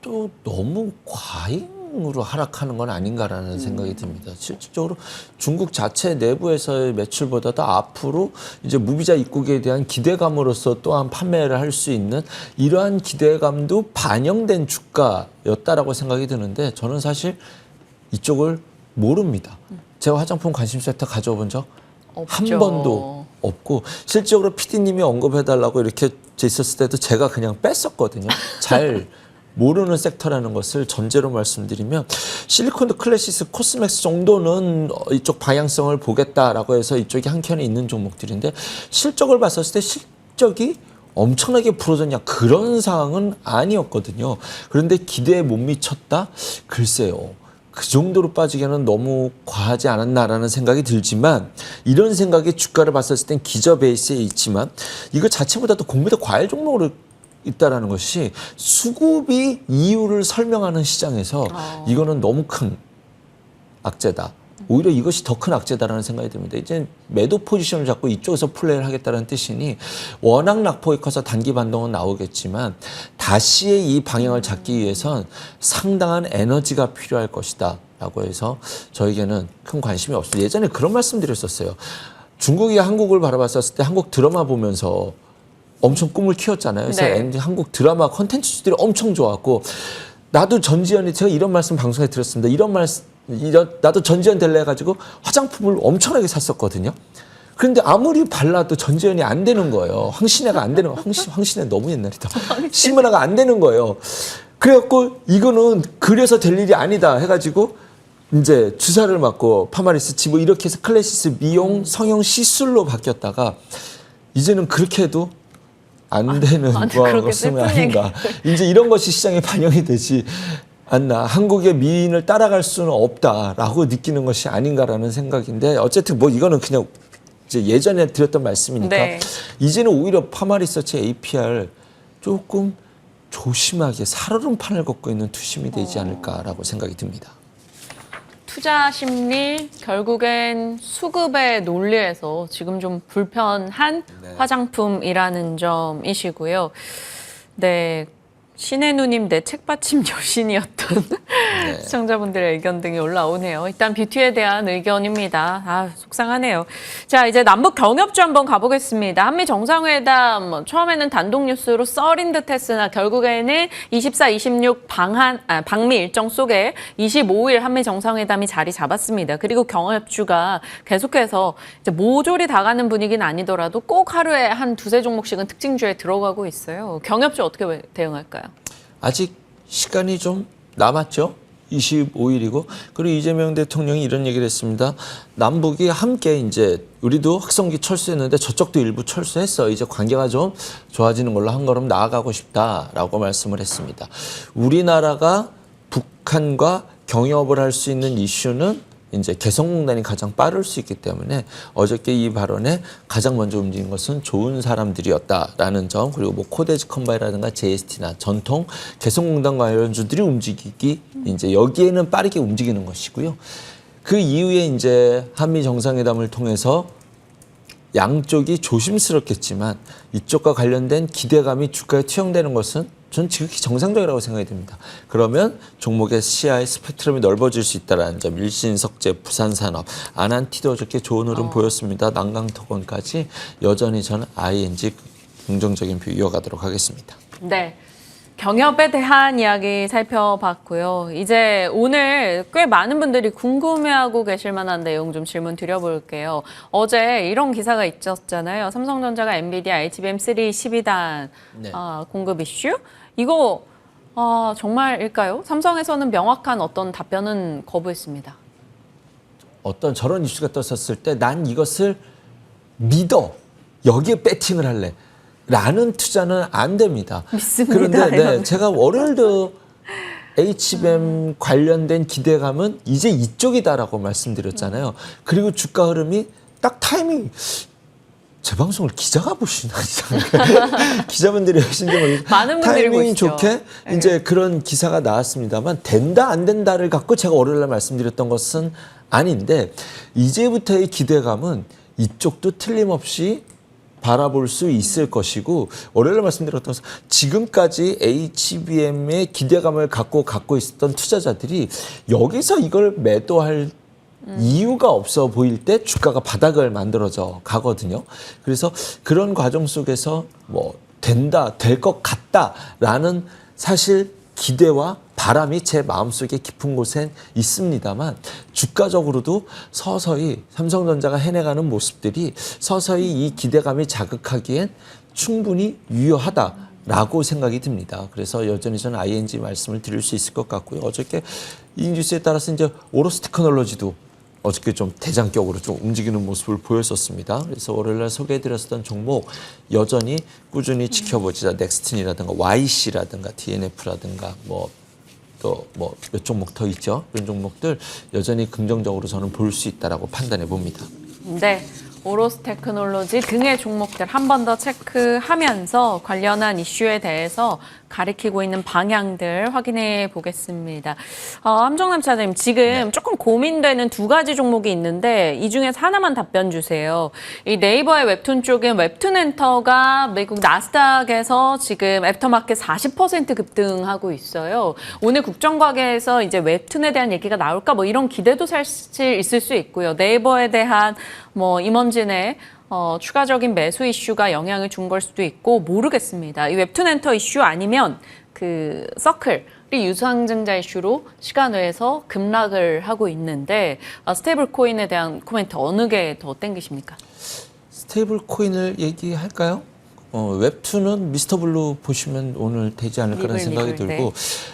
또 너무 과잉으로 하락하는 건 아닌가라는 생각이 듭니다. 실질적으로 중국 자체 내부에서의 매출보다도 앞으로 이제 무비자 입국에 대한 기대감으로서 또한 판매를 할 수 있는 이러한 기대감도 반영된 주가였다라고 생각이 드는데 저는 사실 이쪽을 모릅니다. 제가 화장품 관심 섹터 가져본 적 한 없죠. 번도 없고 실질적으로 PD님이 언급해달라고 이렇게 있었을 때도 제가 그냥 뺐었거든요. 잘 모르는 섹터라는 것을 전제로 말씀드리면 실리콘드 클래시스 코스맥스 정도는 이쪽 방향성을 보겠다라고 해서 이쪽이 한 켠에 있는 종목들인데 실적을 봤었을 때 실적이 엄청나게 부러졌냐 그런 상황은 아니었거든요. 그런데 기대에 못 미쳤다? 글쎄요. 그 정도로 빠지기에는 너무 과하지 않았나라는 생각이 들지만 이런 생각이 주가를 봤었을 땐 기저 베이스에 있지만 이거 자체보다도 공매도 과열 종목으로 있다라는 것이 수급이 이유를 설명하는 시장에서 이거는 너무 큰 악재다. 오히려 이것이 더 큰 악재다라는 생각이 듭니다. 이제 매도 포지션을 잡고 이쪽에서 플레이를 하겠다는 뜻이니 워낙 낙폭이 커서 단기 반동은 나오겠지만 다시의 이 방향을 잡기 위해선 상당한 에너지가 필요할 것이다 라고 해서 저에게는 큰 관심이 없습니다. 예전에 그런 말씀 드렸었어요. 중국이 한국을 바라봤었을 때 한국 드라마 보면서 엄청 꿈을 키웠잖아요. 그래서 네. 한국 드라마 콘텐츠들이 엄청 좋았고 나도 전지현이 제가 이런 말씀 방송에 드렸습니다. 나도 전지현 될래 해가지고 화장품을 엄청나게 샀었거든요. 그런데 아무리 발라도 전지현이 안 되는 거예요. 황신혜가 안 되는 거예요. 황신혜 너무 옛날이다. 시문화가 안 되는 거예요. 그래갖고 이거는 그래서 될 일이 아니다 해가지고 이제 주사를 맞고 파마리스 지뭐 이렇게 해서 클래시스 미용 성형 시술로 바뀌었다가 이제는 그렇게 해도 안 되는 것은 아닌가. 이제 이런 것이 시장에 반영이 되지 않나. 한국의 미인을 따라갈 수는 없다라고 느끼는 것이 아닌가라는 생각인데 어쨌든 뭐 이거는 그냥 이제 예전에 드렸던 말씀이니까 네. 이제는 오히려 파마리서치 APR 조금 조심하게 살얼음판을 걷고 있는 투심이 되지 않을까라고 생각이 듭니다. 투자 심리 결국엔 수급의 논리에서 지금 좀 불편한 화장품이라는 점이시고요. 네. 신의 누님 내 책받침 여신이었던 시청자분들의 의견 등이 올라오네요. 일단 뷰티에 대한 의견입니다. 아, 속상하네요. 자, 이제 남북 경협주 한번 가보겠습니다. 한미 정상회담 처음에는 단독 뉴스로 썰인 듯했으나 결국에는 24, 26 방미 일정 속에 25일 한미 정상회담이 자리 잡았습니다. 그리고 경협주가 계속해서 이제 모조리 다 가는 분위기는 아니더라도 꼭 하루에 한 두세 종목씩은 특징주에 들어가고 있어요. 경협주 어떻게 대응할까요? 아직 시간이 좀 남았죠. 25일이고 그리고 이재명 대통령이 이런 얘기를 했습니다. 남북이 함께 이제 우리도 확성기 철수했는데 저쪽도 일부 철수했어. 이제 관계가 좀 좋아지는 걸로 한 걸음 나아가고 싶다라고 말씀을 했습니다. 우리나라가 북한과 경협을 할 수 있는 이슈는 이제 개성공단이 가장 빠를 수 있기 때문에 어저께 이 발언에 가장 먼저 움직인 것은 좋은 사람들이었다라는 점 그리고 뭐 코데지 컴바이라든가 JST나 전통 개성공단 관련주들이 움직이기 이제 여기에는 빠르게 움직이는 것이고요. 그 이후에 이제 한미 정상회담을 통해서 양쪽이 조심스럽겠지만 이쪽과 관련된 기대감이 주가에 투영되는 것은 전 지극히 정상적이라고 생각이 듭니다. 그러면 종목의 시야의 스펙트럼이 넓어질 수 있다는 점, 일신석재, 부산산업, 아난티도 어저께 좋은 흐름 보였습니다. 난강토건까지 여전히 저는 ING 긍정적인 뷰 이어가도록 하겠습니다. 네. 경협에 대한 이야기 살펴봤고요. 이제 오늘 꽤 많은 분들이 궁금해하고 계실 만한 내용 좀 질문 드려볼게요. 어제 이런 기사가 있었잖아요. 삼성전자가 엔비디아 HBM3 12단 네. 공급 이슈? 이거 정말일까요? 삼성에서는 명확한 어떤 답변은 거부했습니다. 어떤 저런 이슈가 떴었을 때 난 이것을 믿어. 여기에 배팅을 할래. 라는 투자는 안 됩니다. 믿습니다. 그런데 제가 월요일도 HBM 관련된 기대감은 이제 이쪽이다라고 말씀드렸잖아요. 그리고 주가 흐름이 딱 타이밍 제 방송을 기자가 보시나 이상하게 기자분들이 하신지 모르겠어요. 많은 분들이 타이밍 보시죠. 좋게 이제 그런 기사가 나왔습니다만 된다 안 된다를 갖고 제가 월요일날 말씀드렸던 것은 아닌데 이제부터의 기대감은 이쪽도 틀림없이 바라볼 수 있을 것이고 월요일에 말씀드렸던 지금까지 HBM의 기대감을 갖고 있었던 투자자들이 여기서 이걸 매도할 이유가 없어 보일 때 주가가 바닥을 만들어져 가거든요. 그래서 그런 과정 속에서 뭐 된다, 될 것 같다라는 사실 기대와 바람이 제 마음속에 깊은 곳엔 있습니다만 주가적으로도 서서히 삼성전자가 해내가는 모습들이 서서히 이 기대감이 자극하기엔 충분히 유효하다라고 생각이 듭니다. 그래서 여전히 저는 ING 말씀을 드릴 수 있을 것 같고요. 어저께 이 뉴스에 따라서 이제 오로스 테크놀로지도 어저께 좀 대장격으로 좀 움직이는 모습을 보였었습니다. 그래서 월요일날 소개해드렸던 종목 여전히 꾸준히 지켜보자. 넥스틴이라든가 YC라든가 DNF라든가 또 몇 종목 더 있죠. 이런 종목들 여전히 긍정적으로 저는 볼 수 있다라고 판단해 봅니다. 네. 오로스 테크놀로지 등의 종목들 한 번 더 체크하면서 관련한 이슈에 대해서 가리키고 있는 방향들 확인해 보겠습니다. 함정남 차장님, 지금 조금 고민되는 두 가지 종목이 있는데 이 중에서 하나만 답변 주세요. 이 네이버의 웹툰 쪽은 웹툰엔터가 미국 나스닥에서 지금 애프터마켓 40% 급등하고 있어요. 오늘 국정과제에서 이제 웹툰에 대한 얘기가 나올까 이런 기대도 사실 있을 수 있고요. 네이버에 대한 임원진의 추가적인 매수 이슈가 영향을 준 걸 수도 있고 모르겠습니다. 이 웹툰엔터 이슈 아니면 그 서클이 유상증자 이슈로 시간외에서 급락을 하고 있는데 스테이블 코인에 대한 코멘트 어느 게 더 땡기십니까? 스테이블 코인을 얘기할까요? 웹툰은 미스터블루 보시면 오늘 되지 않을까라는 생각이 들고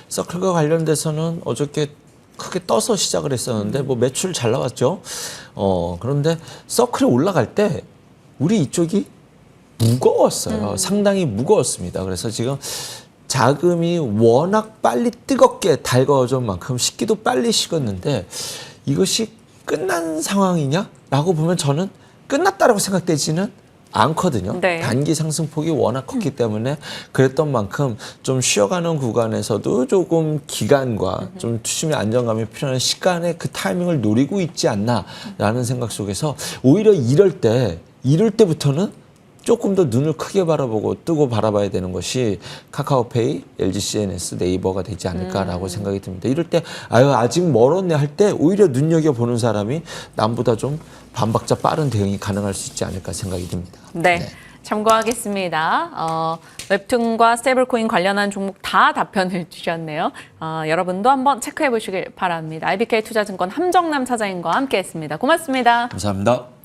서클과 관련돼서는 어저께 크게 떠서 시작을 했었는데 매출 잘 나왔죠. 그런데 서클이 올라갈 때 우리 이쪽이 무거웠어요. 상당히 무거웠습니다. 그래서 지금 자금이 워낙 빨리 뜨겁게 달궈진 만큼 식기도 빨리 식었는데 이것이 끝난 상황이냐라고 보면 저는 끝났다라고 생각되지는 않거든요. 네. 단기 상승폭이 워낙 컸기 때문에 그랬던 만큼 좀 쉬어가는 구간에서도 조금 기간과 좀 투심의 안정감이 필요한 시간에 그 타이밍을 노리고 있지 않나라는 생각 속에서 오히려 이럴 때부터는 조금 더 눈을 크게 바라보고 뜨고 바라봐야 되는 것이 카카오페이, LG CNS, 네이버가 되지 않을까라고 생각이 듭니다. 이럴 때 아직 멀었네 할 때 오히려 눈여겨보는 사람이 남보다 좀 반박자 빠른 대응이 가능할 수 있지 않을까 생각이 듭니다. 네. 참고하겠습니다. 웹툰과 스테이블코인 관련한 종목 다 답변을 주셨네요. 여러분도 한번 체크해 보시길 바랍니다. IBK 투자증권 함정남 차장님과 함께했습니다. 고맙습니다. 감사합니다.